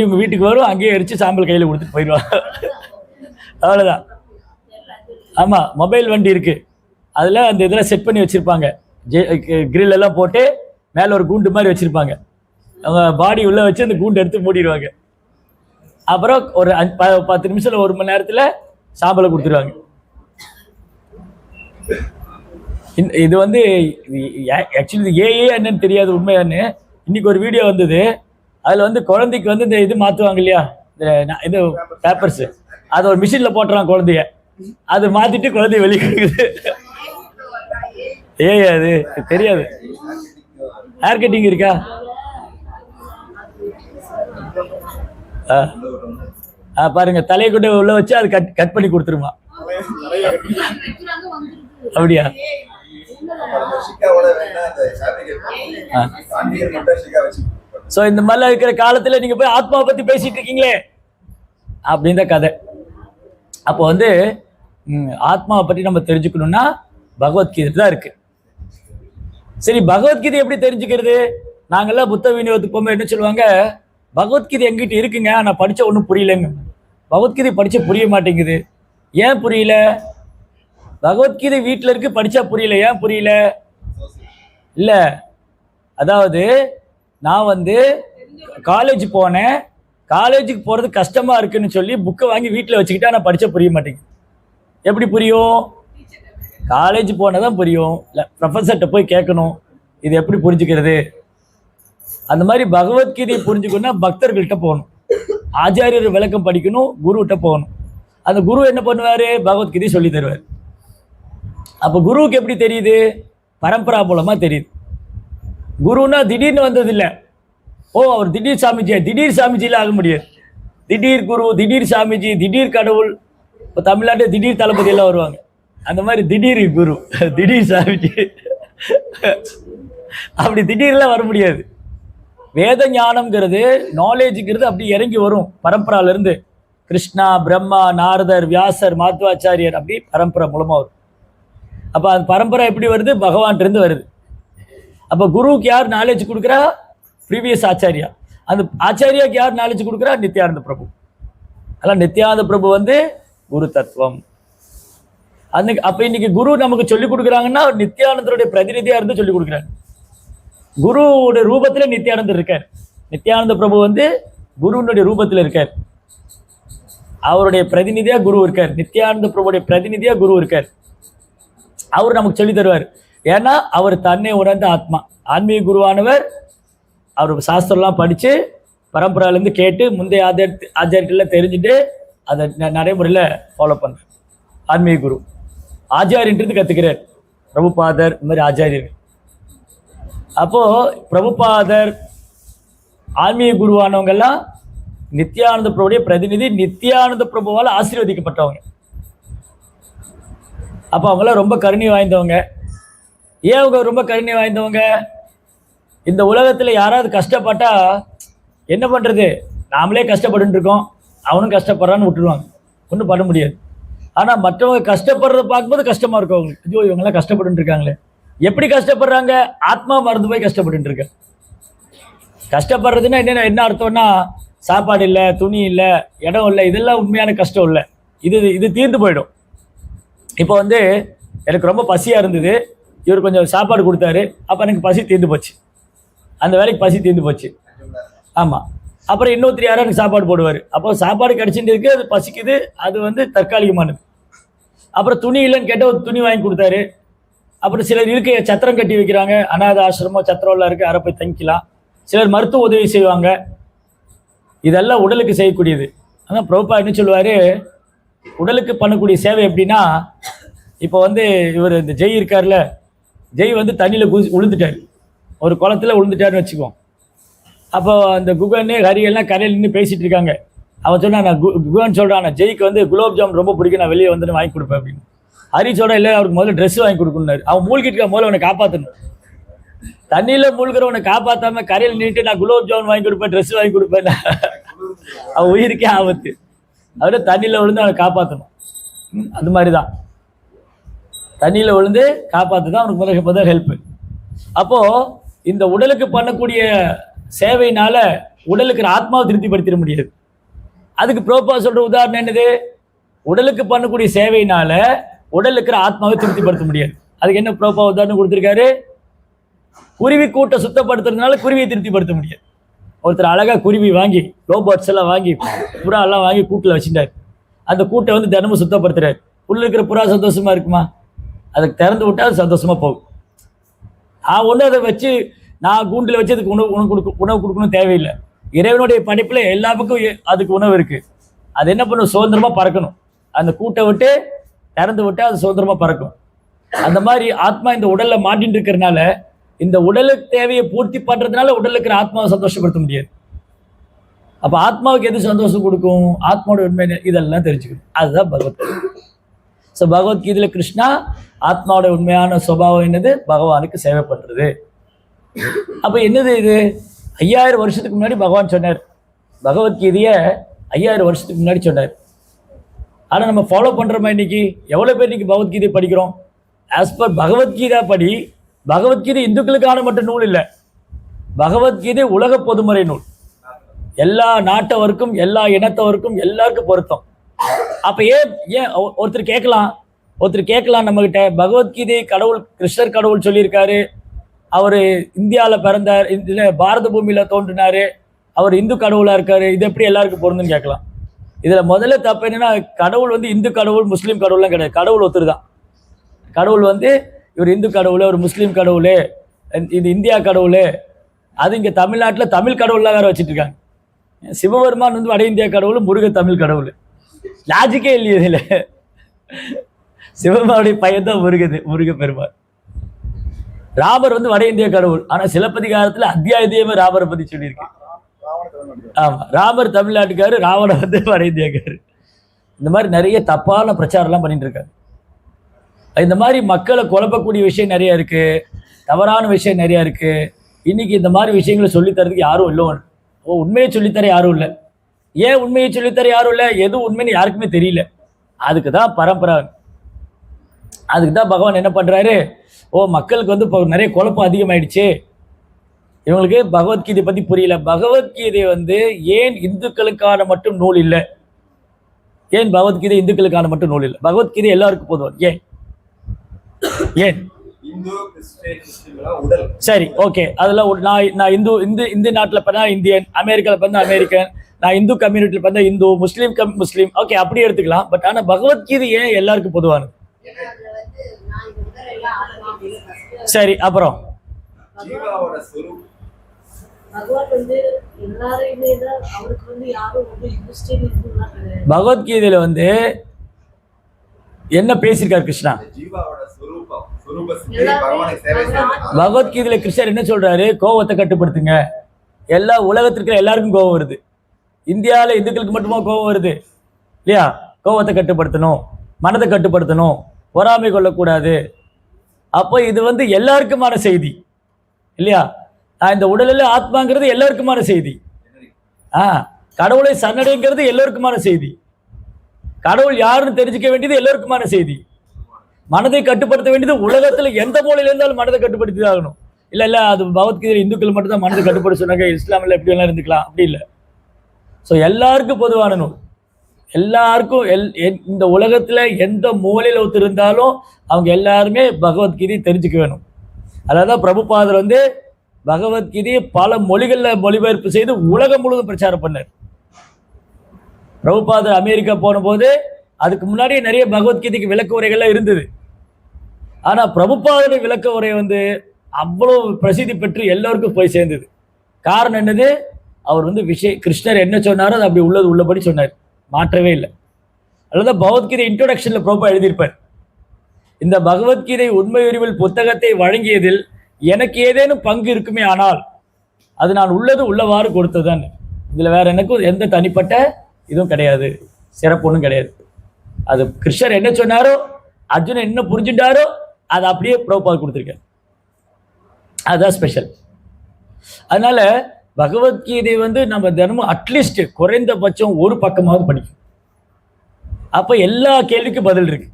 உங்கள் வீட்டுக்கு வரும், அங்கேயே எரிச்சு சாம்பல் கையில் கொடுத்துட்டு போயிடுவாங்க. அவ்வளோதான். ஆமாம், மொபைல் வண்டி இருக்குது. அதில் அந்த இதெல்லாம் செட் பண்ணி வச்சுருப்பாங்க. கிரில் எல்லாம் போட்டு மேலே ஒரு கூண்டு மாதிரி வச்சுருப்பாங்க. அவங்க பாடி உள்ளே வச்சு அந்த கூண்டு எடுத்து மூடிடுவாங்க. அப்புறம் ஒரு 10 நிமிஷத்தில் 1 மணி நேரத்தில் சாம்பலை கொடுத்துருவாங்க. இது வந்து ஆக்சுவலி ஏஏ என்னன்னு தெரியாது உண்மையானு. இன்னைக்கு ஒரு வீடியோ வந்தது. அதில் வந்து குழந்தைக்கு வந்து இந்த இது மாற்றுவாங்க இல்லையா, இது பேப்பர்ஸு, அதை ஒரு மிஷினில் போட்டுறான் குழந்தைய. அது மாற்றிட்டு குழந்தைய வெளியே கொடுக்குது. அது தெரியாது. ஹேர் கட்டிங் இருக்கா? பாருங்க, தலையை கொண்டு உள்ள வச்சு அது கட் பண்ணி கொடுத்துருமா. அப்படியா? ஸோ இந்த மாதிரிலாம் இருக்கிற காலத்தில் நீங்கள் போய் ஆத்மாவை பற்றி பேசிட்டு இருக்கீங்களே அப்படின்னு தான் கதை. அப்போ வந்து ஆத்மாவை பற்றி நம்ம தெரிஞ்சுக்கணும்னா பகவத்கீதை தான் இருக்கு. சரி, பகவத்கீதை எப்படி தெரிஞ்சுக்கிறது? நாங்கள்லாம் புத்த விநியோகத்துக்கு போகும்போது என்ன சொல்லுவாங்க, பகவத்கீதை எங்கிட்ட இருக்குங்க, நான் படித்த ஒன்றும் புரியலைங்க. பகவத்கீதை படித்த புரிய மாட்டேங்குது. ஏன் புரியல? பகவத்கீதை வீட்டில் இருக்கு, படித்தா புரியல. ஏன் புரியல? இல்லை, அதாவது நான் வந்து காலேஜ் போனேன், காலேஜுக்கு போகிறது கஷ்டமாக இருக்குன்னு சொல்லி புக்கை வாங்கி வீட்டில் வச்சுக்கிட்டா நான் படித்தா புரிய மாட்டேங்குது. எப்படி புரியும்? காலேஜ் போனால் தான் புரியும். இல்லை, ப்ரொஃபஸர்கிட்ட போய் கேட்கணும், இது எப்படி புரிஞ்சுக்கிறது. அந்த மாதிரி பகவத்கீதையை புரிஞ்சுக்கணும்னா பக்தர்கள்ட்ட போகணும், ஆச்சாரியர் விளக்கம் படிக்கணும், குருகிட்ட போகணும். அந்த குரு என்ன பண்ணுவார்? பகவத்கீதையை சொல்லி தருவார். அப்போ குருவுக்கு எப்படி தெரியுது? பரம்பரா மூலமாக தெரியுது. குருன்னா திடீர்னு வந்ததில்லை. அவர் திடீர் சாமிஜியில் ஆக முடியாது. திடீர் குரு, திடீர் சாமிஜி, திடீர் கடவுள். இப்போ தமிழ்நாட்டில் திடீர் தளபதி எல்லாம் வருவாங்க. அந்த மாதிரி திடீர் குரு, திடீர் சாமிஜி, அப்படி திடீர்லாம் வர முடியாது. வேத ஞானம்ங்கிறது, நாலேஜுங்கிறது அப்படி இறங்கி வரும் பரம்பராலேருந்து. கிருஷ்ணா, பிரம்மா, நாரதர், வியாசர், மாத்வாச்சாரியர், அப்படி பரம்பரை மூலமாக வரும். அப்போ அந்த பரம்பரை எப்படி வருது? பகவான்கிட்டருந்து வருது. அப்போ குருவுக்கு யார் நாலேஜ் கொடுக்குறா? ப்ரீவியஸ் ஆச்சாரியா. அந்த ஆச்சாரியாவுக்கு யார் நாலேஜ் கொடுக்குறா? நித்யானந்த பிரபு. அதெல்லாம் நித்யானந்த பிரபு வந்து குரு தத்துவம். அன்னைக்கு அப்போ இன்னைக்கு குரு நமக்கு சொல்லிக் கொடுக்குறாங்கன்னா நித்யானந்தருடைய பிரதிநிதியாக இருந்து சொல்லிக் கொடுக்குறாங்க. குருவுடைய ரூபத்தில் நித்யானந்தர் இருக்கார். நித்யானந்த பிரபு வந்து குருனுடைய ரூபத்தில் இருக்கார். அவருடைய பிரதிநிதியாக குரு இருக்கார். நித்யானந்த பிரபுடைய பிரதிநிதியாக குரு இருக்கார். அவர் நமக்கு சொல்லி தருவார். ஏன்னா அவர் தன்னை உணர்ந்த ஆத்மா, ஆன்மீக குருவானவர். அவர் சாஸ்திரம்லாம் படித்து பரம்பராலேருந்து கேட்டு முந்தைய ஆச்சாரியர்கள்லாம் தெரிஞ்சுட்டு அதை நடைமுறையில் ஃபாலோ பண்ணுறார். ஆன்மீக குரு ஆச்சாரியன்றது கற்றுக்கிறார். பிரபுபாதர், இந்த மாதிரி ஆச்சாரியர்கள். அப்போது பிரபுபாதர், ஆன்மீக குருவானவங்கெல்லாம் நித்யானந்த பிரபுடைய பிரதிநிதி, நித்யானந்த பிரபுவால் ஆசீர்வதிக்கப்பட்டவங்க. அப்போ அவங்களாம் ரொம்ப கருணை வாய்ந்தவங்க. ஏன் அவங்க ரொம்ப கருணை வாய்ந்தவங்க? இந்த உலகத்தில் யாராவது கஷ்டப்பட்டா என்ன பண்ணுறது, நாமளே கஷ்டப்பட்டு இருக்கோம், அவனும் கஷ்டப்படுறான்னு விட்டுருவாங்க, ஒன்றும் பண்ண முடியாது. ஆனால் மற்றவங்க கஷ்டப்படுறத பார்க்கும்போது கஷ்டமாக இருக்கும் அவங்களுக்கு. ஐயோ இவங்கெல்லாம் கஷ்டப்பட்டு இருக்காங்களே. எப்படி கஷ்டப்படுறாங்க? ஆத்மா மறந்து போய் கஷ்டப்பட்டு இருக்க. கஷ்டப்படுறதுன்னா என்ன அர்த்தம்னா, சாப்பாடு இல்லை, துணி இல்லை, இடம் இல்லை, இதெல்லாம் உண்மையான கஷ்டம் இல்லை. இது தீர்ந்து போயிடும். இப்போ வந்து எனக்கு ரொம்ப பசியாக இருந்தது, இவர் கொஞ்சம் சாப்பாடு கொடுத்தாரு, அப்போ எனக்கு பசி தீர்ந்து போச்சு, அந்த வேலைக்கு பசி தீர்ந்து போச்சு. ஆமாம். அப்புறம் இன்னொருத்தர் யாரும் எனக்கு சாப்பாடு போடுவார், அப்போ சாப்பாடு கிடச்சிட்டு இருக்கு, அது பசிக்குது, அது வந்து தற்காலிகமானது. அப்புறம் துணி இல்லைன்னு கேட்டால் ஒரு துணி வாங்கி கொடுத்தாரு. அப்புறம் சிலர் இருக்க சத்திரம் கட்டி வைக்கிறாங்க, அநாத ஆசிரமம் சத்திரம்லாம் இருக்குது, அதை போய் தங்கிக்கலாம். சிலர் மருத்துவ உதவி செய்வாங்க. இதெல்லாம் உடலுக்கு செய்யக்கூடியது. ஆனால் பிரபுபா என்ன சொல்லுவார், உடலுக்கு பண்ணக்கூடிய சேவை எப்படின்னா, இப்போ வந்து இவர் இந்த ஜெய் இருக்கார்ல, ஜெய் வந்து தண்ணியில் விழுந்துட்டார், ஒரு குளத்தில் விழுந்துட்டாருன்னு வச்சுக்குவோம். அப்போ அந்த குகன்னு ஹரியெல்லாம் கரையில் நின்று பேசிகிட்டு இருக்காங்க. அவன் சொன்னான், நான் குகன் சொல்கிறான், ஜெய்க்கு வந்து குலோப் ஜாமுன் ரொம்ப பிடிக்கும், நான் வெளியே வந்து வாங்கி கொடுப்பேன் அப்படின்னு. ஹரி சொல்கிறா, இல்லை அவருக்கு முதல்ல ட்ரெஸ் வாங்கி கொடுக்கணுன்னாரு. அவன் மூழ்கிட்டு இருக்க, முதல்ல அவனை காப்பாற்றணும். தண்ணியில் மூழ்கிறவனை காப்பாற்றாமல் கரையில் நின்றுட்டு நான் குலோப் ஜாமுன் வாங்கி கொடுப்பேன், ட்ரெஸ் வாங்கி கொடுப்பேன், அவன் உயிருக்கே ஆபத்து. அவரை தண்ணியில் விழுந்து அவனை காப்பாற்றணும். அது மாதிரி தான் தண்ணியில் விழுந்து காப்பாற்று தான் அவனுக்கு முதல் ஹெல்ப்பு. அப்போது இந்த உடலுக்கு பண்ணக்கூடிய சேவையினால உடலுக்கு ஆத்மாவை திருப்திப்படுத்திட முடியாது. அதுக்கு பிரபுபா சொல்கிற உதாரணம் என்னது, உடலுக்கு பண்ணக்கூடிய சேவையினால உடலுக்கு ஆத்மாவை திருப்திப்படுத்த முடியாது. அதுக்கு என்ன பிரபுபா உதாரணம் கொடுத்துருக்காரு, குருவி கூட்டை சுத்தப்படுத்துறதுனால குருவியை திருப்திப்படுத்த முடியாது. ஒருத்தர் அழகாக குருவி வாங்கி, ரோபோட்ஸ் எல்லாம் வாங்கி, புறா எல்லாம் வாங்கி கூட்டில் வச்சுட்டார். அந்த கூட்டை வந்து தினமும் சுத்தப்படுத்துறாரு. உள்ள இருக்கிற புறா சந்தோஷமா இருக்குமா? அதுக்கு திறந்து விட்டால் அது சந்தோஷமாக போகும். ஒன்று அதை வச்சு நான் கூண்டில் வச்சு அதுக்கு உணவு கொடுக்கணும் தேவையில்லை. இறைவனுடைய படைப்பில் எல்லா பக்கம் அதுக்கு உணவு இருக்குது. அது என்ன பண்ணும், சுதந்திரமாக பறக்கணும். அந்த கூட்டை விட்டு திறந்து விட்டால் அது சுதந்திரமாக பறக்கும். அந்த மாதிரி ஆத்மா இந்த உடலில் மாட்டின்னு இருக்கிறதுனால, இந்த உடலுக்கு தேவையை பூர்த்தி பண்ணுறதுனால உடலுக்கு ஆத்மாவை சந்தோஷப்படுத்த முடியாது. அப்போ ஆத்மாவுக்கு எது சந்தோஷம் கொடுக்கும், ஆத்மாவோட உண்மை இதெல்லாம் தெரிஞ்சுக்கணும். அதுதான் பகவத்கீதை. ஸோ பகவத்கீதையில் கிருஷ்ணா ஆத்மாவோட உண்மையான சுபாவம் என்னது, பகவானுக்கு சேவை பண்ணுறது. அப்போ என்னது இது, 5000 வருஷத்துக்கு முன்னாடி பகவான் சொன்னார். பகவத்கீதையை 5000 வருஷத்துக்கு முன்னாடி சொன்னார். ஆனால் நம்ம ஃபாலோ பண்ணுறோமா? இன்னைக்கு எவ்வளோ பேர் இன்னைக்கு பகவத்கீதை படிக்கிறோம்? ஆஸ் பர் பகவத்கீதா படி, பகவத்கீதை இந்துக்களுக்கான மட்டும் நூல் இல்லை, பகவத்கீதை உலக பொதுமுறை நூல், எல்லா நாட்டவருக்கும் எல்லா இனத்தவருக்கும் எல்லாருக்கும் பொருத்தம். அப்போ ஏன் ஒருத்தர் கேட்கலாம் நம்மகிட்ட, பகவத்கீதை கடவுள் கிருஷ்ணர் கடவுள் சொல்லியிருக்காரு, அவர் இந்தியாவில் பிறந்தார், இதில் பாரத பூமியில் தோன்றினார், அவர் இந்து கடவுளாக இருக்கார், இது எப்படி எல்லாருக்கும் பொருந்துன்னு கேட்கலாம். இதில் முதல்ல தப்பு என்னன்னா, கடவுள் வந்து இந்து கடவுள் முஸ்லீம் கடவுள்லாம் கிடையாது. கடவுள் ஒருத்தர் தான். கடவுள் வந்து இவர் இந்து கடவுள், ஒரு முஸ்லீம் கடவுள், இது இந்தியா கடவுள், அது இங்கே தமிழ்நாட்டில் தமிழ் கடவுள்லாம் வேறு வச்சுட்டு இருக்காங்க. சிவபெருமான் வந்து வட இந்தியா கடவுள், முருக தமிழ் கடவுள். லாஜிக்கே இல்லையே இதில். சிவபெருமானுடைய பையன் தான் முருக பெருமாள். ராமர் வந்து வட இந்திய கடவுள், ஆனால் சிலப்பதிகாரத்தில் அத்தியாயத்தையுமே ராமரை பற்றி சொல்லியிருக்கு. ஆமாம், ராமர் தமிழ்நாட்டுக்காரு, ராவணன் வந்து வட இந்தியாக்காரு. இந்த மாதிரி நிறைய தப்பான பிரச்சாரம்லாம் பண்ணிட்டு இருக்காரு. இந்த மாதிரி மக்களை குழப்பக்கூடிய விஷயம் நிறைய இருக்கு, தவறான விஷயம் நிறைய இருக்கு. இன்னைக்கு இந்த மாதிரி விஷயங்களை சொல்லித்தரதுக்கு யாரும் இல்லை. உண்மையை சொல்லித்தர யாரும் இல்லை. ஏன் உண்மையை சொல்லித்தர யாரும் இல்லை? எது உண்மைன்னு யாருக்குமே தெரியல. அதுக்கு தான் பரம்பரை. அதுக்கு தான் பகவான் என்ன பண்ணுறாரு, மக்களுக்கு வந்து இப்போ நிறைய குழப்பம் அதிகமாயிடுச்சு, இவங்களுக்கு பகவத்கீதை பற்றி புரியல. பகவத்கீதை வந்து ஏன் இந்துக்களுக்கான மட்டும் நூல் இல்லை? ஏன் பகவத்கீதை இந்துக்களுக்கான மட்டும் நூல் இல்லை? பகவத்கீதை எல்லாருக்கும் பொதுவாக ஏன் சரி, ஓகே. அதில் நான் இந்து நாட்டில் பிறந்தா இந்தியன், அமெரிக்காவில் பிறந்தா அமெரிக்கன், நான் இந்து கம்யூனிட்டியில் பிறந்தா இந்து, முஸ்லீம், ஓகே, அப்படி எடுத்துக்கலாம். பட் ஆனால் பகவத்கீதை ஏன் எல்லாருக்கும் பொதுவானது? சரி, அப்புறம் பகவத்கீதையில வந்து என்ன பேசியிருக்காரு கிருஷ்ணா? பகவத்கீதையில கிருஷ்ணர் என்ன சொல்றாரு, கோபத்தை கட்டுப்படுத்துங்க. எல்லா உலகத்திற்கு எல்லாருக்கும் கோபம் வருது. இந்தியாவில் இந்துக்களுக்கு மட்டுமா கோபம் வருது இல்லையா? கோபத்தை கட்டுப்படுத்தணும், மனதை கட்டுப்படுத்தணும், பொறாமை கொள்ளக்கூடாது. அப்போ இது வந்து எல்லாருக்குமான செய்தி இல்லையா? இந்த உடலில் ஆத்மாங்கிறது எல்லாருக்குமான செய்தி. கடவுளை சரணடைங்கிறது எல்லோருக்குமான செய்தி. கடவுள் யாருன்னு தெரிஞ்சுக்க வேண்டியது எல்லோருக்குமான செய்தி. மனதை கட்டுப்படுத்த வேண்டியது உலகத்துல எந்த மூலையில இருந்தாலும் மனதை கட்டுப்படுத்தி ஆகணும். இல்ல அது பகவத்கீதை இந்துக்கள் மட்டும் தான் மனதை கட்டுப்படுத்த சொன்னாங்க, இஸ்லாமில் எப்படி எல்லாம் இருந்துக்கலாம் அப்படி இல்லை. ஸோ எல்லாருக்கும் பொதுவான நூல். எல்லாருக்கும் இந்த உலகத்துல எந்த மூலையில ஒருத்தர் இருந்தாலும் அவங்க எல்லாருமே பகவத்கீதை தெரிஞ்சுக்க வேணும். அதாவது பிரபுபாதர் வந்து பகவத்கீதையை பல மொழிகளில் மொழிபெயர்ப்பு செய்து உலகம் முழுவதும் பிரச்சாரம் பண்ணார். பிரபுபாதர் அமெரிக்கா போன போது அதுக்கு முன்னாடியே நிறைய பகவத்கீதைக்கு விளக்க உரைகள்லாம் இருந்தது. ஆனா பிரபுபாதருடைய விளக்க உரை வந்து அவ்வளவு பிரசித்தி பெற்று எல்லோருக்கும் போய் சேர்ந்தது. காரணம் என்னது? அவர் வந்து கிருஷ்ணர் என்ன சொன்னாரோ அது அப்படி உள்ளபடி சொன்னார், மாற்றவே இல்லை. அதுதான் பகவத்கீதை இன்ட்ரோடக்ஷன்ல பிரபா எழுதியிருப்பார், இந்த பகவத்கீதை உண்மை அறிவில் புத்தகத்தை வழங்கியதில் எனக்கு ஏதேனும் பங்கு இருக்குமே ஆனால் அது நான் உள்ளது உள்ளவாறு கொடுத்ததுதான். இதுல வேற எனக்கும் எந்த தனிப்பட்ட இதுவும் கிடையாது, சிறப்பு ஒன்றும் கிடையாது. அது கிருஷ்ணர் என்ன சொன்னாரோ, அர்ஜுனன் என்ன புரிஞ்சுட்டாரோ அதை அப்படியே பிரபுபாதர் கொடுத்துருக்காரு. அதுதான் ஸ்பெஷல். அதனால பகவத்கீதை வந்து நம்ம தினமும் அட்லீஸ்ட் குறைந்தபட்சம் ஒரு பக்கமாவது படிக்கும். அப்ப எல்லா கேள்விக்கும் பதில் இருக்கு.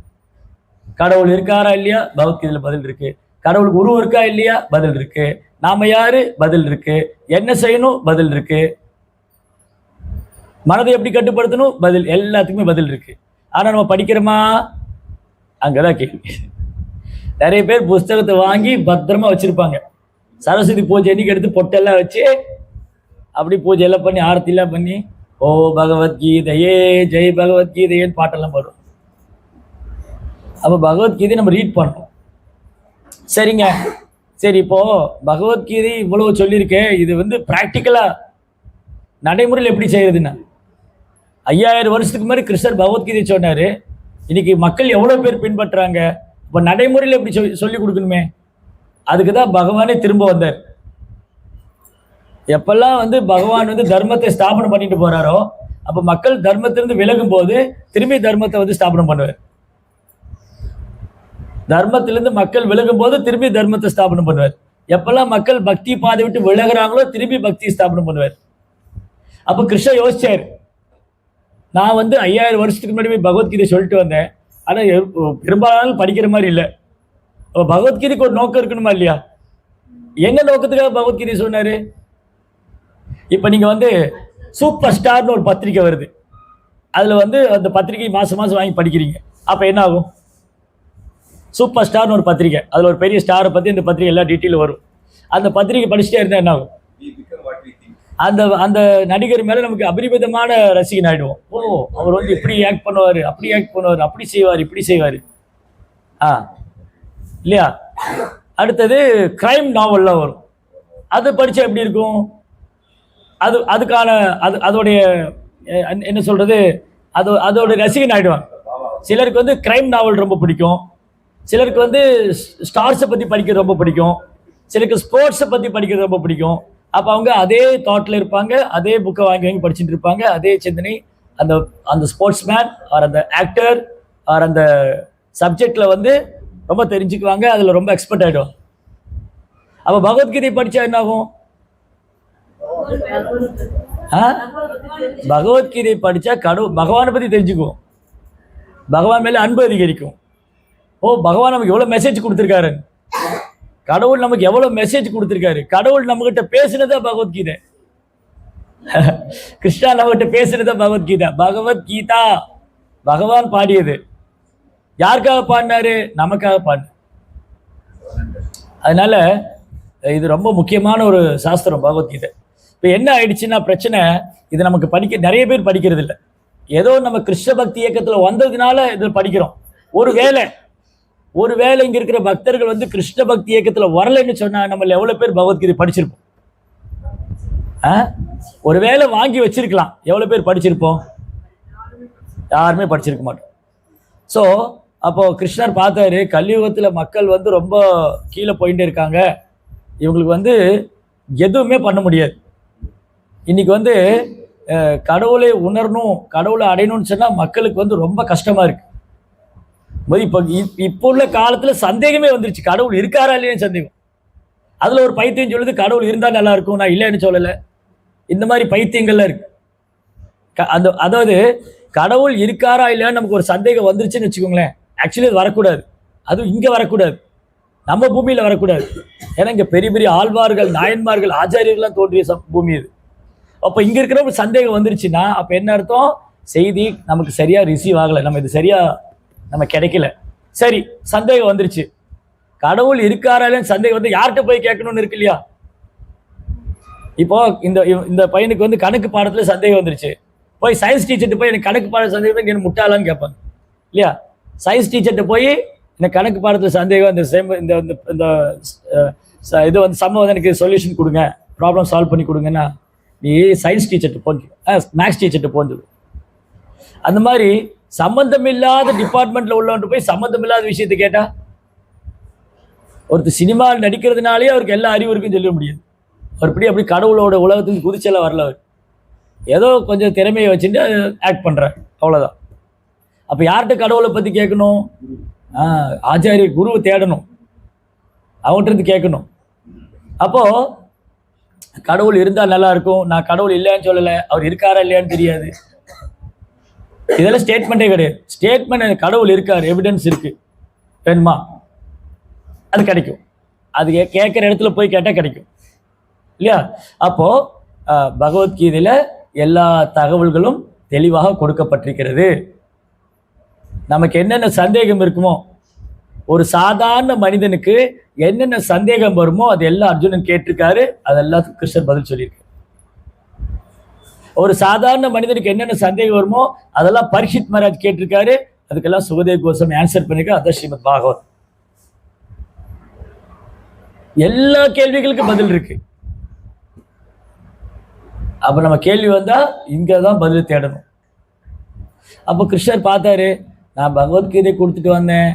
கடவுள் இருக்காரா இல்லையா, பகவத்கீதையில பதில் இருக்கு. கடவுளுக்கு உருவம் இருக்கா இல்லையா, பதில் இருக்கு. நாம யாரு, பதில் இருக்கு. என்ன செய்யணும், பதில் இருக்கு. மனதை எப்படி கட்டுப்படுத்தணும், பதில். எல்லாத்துக்குமே பதில் இருக்கு. ஆனா நம்ம படிக்கிறோமா, அங்கதான் கேள்வி. நிறைய பேர் புஸ்தகத்தை வாங்கி பத்திரமா வச்சிருப்பாங்க. சரஸ்வதி பூஜை அன்னைக்கு எடுத்து பொட்டெல்லாம் வச்சு அப்படி பூஜை எல்லாம் பண்ணி ஆரத்தி எல்லாம் பண்ணி ஓ பகவத்கீதையே ஜெய் பகவத்கீதையேன்னு பாட்டெல்லாம் பாடும். அப்ப பகவத்கீதை நம்ம ரீட் பண்ணணும். சரிங்க, சரி, இப்போ பகவத்கீதை இவ்வளவு சொல்லியிருக்கேன், இது வந்து பிராக்டிக்கலா நடைமுறையில் எப்படி செய்யறதுன்னா, 5000 வருஷத்துக்கு முன்னாடி கிருஷ்ணர் பகவத்கீதை சொன்னாரு, இன்னைக்கு மக்கள் எவ்வளவு பேர் பின்பற்றுறாங்க, இப்போ நடைமுறையில் எப்படி சொல்லி கொடுக்கணுமே, அதுக்கு தான் பகவானே திரும்ப வந்தார். எப்பெல்லாம் வந்து பகவான் வந்து தர்மத்தை ஸ்தாபனம் பண்ணிட்டு போறாரோ அப்ப மக்கள் தர்மத்திலிருந்து விலகும் போது திரும்பி தர்மத்தை வந்து ஸ்தாபனம் பண்ணுவார். தர்மத்திலிருந்து மக்கள் விலகும் போது திரும்பி தர்மத்தை ஸ்தாபனம் பண்ணுவார். எப்பெல்லாம் மக்கள் பக்தி பாதை விட்டு விலகுறாங்களோ திரும்பி பக்தி ஸ்தாபனம் பண்ணுவார். அப்ப கிருஷ்ணர் யோசிச்சார், நான் வந்து 5000 வருஷத்துக்கு முன்னாடி பகவத்கீதை சொல்லிட்டு வந்தேன், ஆனா பெரும்பாலும் படிக்கிற மாதிரி இல்லை. பகவத்கீதைக்கு ஒரு நோக்கம் இருக்கணுமா இல்லையா? என்ன நோக்கத்துக்காக பகவத்கீதை சொன்னாரு? இப்ப நீங்க வந்து சூப்பர் ஸ்டார்னு ஒரு பத்திரிக்கை வருது, அதுல வந்து அந்த பத்திரிகை மாசம் மாசம் வாங்கி படிக்கிறீங்க, அப்ப என்ன ஆகும்? சூப்பர் ஸ்டார்னு ஒரு பத்திரிகை, அதுல ஒரு பெரிய ஸ்டாரை பத்தி இந்த பத்திரிகை எல்லா டீட்டெயிலும் வரும். அந்த பத்திரிகை படிச்சுட்டே இருந்தா என்ன ஆகும்? அந்த அந்த நடிகர் மேல நமக்கு அபரிமிதமான ரசிகன் ஆயிடுவோம். ஓ, அவர் வந்து இப்படி ஆக்ட் பண்ணுவாரு, அப்படி ஆக்ட் பண்ணுவாரு, அப்படி செய்வாரு, இப்படி செய்வாரு, இல்லையா? அடுத்தது கிரைம் நாவல்லாம் வரும், அது படிச்சா எப்படி இருக்கும்? அதுக்கான அதோடைய என்ன சொல்றது, அதோட ரசிகன் ஆயிடுவாங்க. சிலருக்கு வந்து கிரைம் நாவல் ரொம்ப பிடிக்கும், சிலருக்கு வந்து ஸ்டார்ஸை பத்தி படிக்கிறது ரொம்ப பிடிக்கும், சிலருக்கு ஸ்போர்ட்ஸை பத்தி படிக்கிறது ரொம்ப பிடிக்கும். அப்ப அவங்க அதே தாட்ல இருப்பாங்க, அதே புக்கை வாங்கி வாங்கி படிச்சுட்டு இருப்பாங்க, அதே சிந்தனை. அந்த அந்த ஸ்போர்ட்ஸ் மேன் ஆர் அந்த ஆக்டர் ஆர் அந்த சப்ஜெக்ட்ல வந்து ரொம்ப தெரிஞ்சுக்குவாங்க, அதுல ரொம்ப எக்ஸ்பர்ட் ஆயிடுவாங்க. அப்ப பகவத்கீதை படிச்சா என்ன ஆகும்? பகவத்கீதை படிச்சா பகவானை பத்தி தெரிஞ்சுக்குவோம், பகவான் மேல அன்பு அதிகரிக்கும். ஓ, பகவான் நமக்கு எவ்வளவு மெசேஜ் கொடுத்திருக்காரு, கடவுள் நமக்கு எவ்வளவு மெசேஜ் கொடுத்திருக்காரு, கடவுள் நம்ம கிட்ட பேசுனதா பகவத்கீதை, கிருஷ்ணா நம்ம கிட்ட பேசுனதா பகவத்கீதை. பகவத்கீதா பகவான் பாடியது. யாருக்காக பாடினாரு? நமக்காக பாடினார். அதனால இது ரொம்ப முக்கியமான ஒரு சாஸ்திரம் பகவத்கீதை. இப்போ என்ன ஆயிடுச்சுன்னா பிரச்சனை, இது நமக்கு நிறைய பேர் படிக்கிறது இல்லை. ஏதோ நம்ம கிருஷ்ண பக்தி இயக்கத்தில் வந்ததுனால இது படிக்கிறோம். ஒருவேளை இங்க இருக்கிற பக்தர்கள் வந்து கிருஷ்ண பக்தி இயக்கத்துல வரலன்னு சொன்னா நம்மள எவ்வளவு பேர் பகவத்கீதை படிச்சிருப்போம்? ஒருவேளை வாங்கி வச்சிருக்கலாம், எவ்வளவு பேர் படிச்சிருப்போம்? யாருமே படிச்சிருக்க மாட்டோம். ஸோ அப்போ கிருஷ்ணர் பார்த்தாரு, கலியுகத்துல மக்கள் வந்து ரொம்ப கீழே போயிட்டே இருக்காங்க, இவங்களுக்கு வந்து எதுவுமே பண்ண முடியாது. இன்னைக்கு வந்து கடவுளை உணரணும், கடவுளை அடையணும்னு சொன்னா மக்களுக்கு வந்து ரொம்ப கஷ்டமா இருக்கு. இப்போ உள்ள காலத்துல சந்தேகமே வந்துருச்சு, கடவுள் இருக்காரா இல்லையான்னு சந்தேகம். அதுல ஒரு பைத்தியம் சொல்லுது கடவுள் இருந்தா நல்லா இருக்கும், நான் இல்லைன்னு சொல்லல. இந்த மாதிரி பைத்தியங்கள்லாம் இருக்கு. அதாவது கடவுள் இருக்காரா இல்லையான்னு நமக்கு ஒரு சந்தேகம் வந்துருச்சுன்னு வச்சுக்கோங்களேன், ஆக்சுவலி அது வரக்கூடாது. அதுவும் இங்க வரக்கூடாது, நம்ம பூமியில வரக்கூடாது. ஏன்னா இங்க பெரிய பெரிய ஆழ்வார்கள், நாயன்மார்கள், ஆச்சாரியர்கள்லாம் தோன்றிய பூமி இது. அப்ப இங்க இருக்கிற ஒரு சந்தேகம் வந்துருச்சுன்னா அப்ப என்ன அர்த்தம்? செய்தி நமக்கு சரியா ரிசீவ் ஆகலை, நம்ம இது சரியா நம்ம கிடைக்கல. சரி, சந்தேகம் வந்துருச்சு. கடவுள் இருக்காராலும் சந்தேகம் வந்து யார்கிட்ட போய் கேட்கணும்னு இருக்கு இல்லையா? இப்போ இந்த பையனுக்கு வந்து கணக்கு பாடத்துல சந்தேகம் வந்துருச்சு, போய் சயின்ஸ் டீச்சர்கிட்ட போய் எனக்கு கணக்கு பாட சந்தேகம் எனக்கு முட்டாளான்னு கேட்பாங்க இல்லையா? சயின்ஸ் டீச்சர்கிட்ட போய் எனக்கு கணக்கு பாடத்துல சந்தேகம், இந்த இது வந்து சம்ம வந்து எனக்கு சொல்யூஷன் கொடுங்க, ப்ராப்ளம் சால்வ் பண்ணி கொடுங்கன்னா நீ சயின்ஸ் டீச்சர்கிட்ட போன், மேக்ஸ் டீச்சர்கிட்ட போன். அந்த மாதிரி சம்பந்தம் இல்லாத டிபார்ட்மெண்ட்ல உள்ளவன்ட்டு போய் சம்பந்தம் இல்லாத விஷயத்தை கேட்டா, ஒருத்தர் சினிமா நடிக்கிறதுனாலே அவருக்கு எல்லா அறிவு இருக்குன்னு சொல்ல முடியாது. அப்படி கடவுளோட உலகத்துக்கு குதிச்செல்லாம் வரல. அவர் ஏதோ கொஞ்சம் திறமையை வச்சுட்டு ஆக்ட் பண்றார், அவ்வளவுதான். அப்ப யார்கிட்ட கடவுளை பத்தி கேட்கணும்? ஆச்சாரிய குருவை தேடணும், அவங்ககிட்ட இருந்து கேட்கணும். அப்போ கடவுள் இருந்தா நல்லா இருக்கும், நான் கடவுள் இல்லைன்னு சொல்லலை, அவர் இருக்காரா இல்லையான்னு தெரியாது, இதெல்லாம் ஸ்டேட்மெண்ட்டே கிடையாது. ஸ்டேட்மெண்ட் கடவுள் இருக்கார், எவிடன்ஸ் இருக்கு, வேணுமா? அது கிடைக்கும். அது கேட்குற இடத்துல போய் கேட்டால் கிடைக்கும் இல்லையா? அப்போ பகவத்கீதையில எல்லா தகவல்களும் தெளிவாக கொடுக்கப்பட்டிருக்கிறது. நமக்கு என்னென்ன சந்தேகம் இருக்குமோ, ஒரு சாதாரண மனிதனுக்கு என்னென்ன சந்தேகம் வருமோ அது எல்லாம் அர்ஜுனன் கேட்டிருக்காரு, அது எல்லாத்துக்கும் கிருஷ்ணர் பதில் சொல்லியிருக்கு. ஒரு சாதாரண மனிதனுக்கு என்னென்ன சந்தேகம் வருமோ அதெல்லாம் பரீட்சித் மகாராஜ் கேட்டிருக்காரு, அதுக்கெல்லாம் சுகதேவ் கோஸ்வாமி ஆன்சர் பண்ணிருக்காரு. அதான் ஸ்ரீமத் பாகவத். எல்லா கேள்விகளுக்கும் பதில் இருக்கு. அப்ப நம்ம கேள்வி வந்தா இங்கதான் பதில் தேடணும். அப்போ கிருஷ்ணர் பார்த்தாரு, நான் பகவத்கீதை கொடுத்துட்டு வந்தேன்,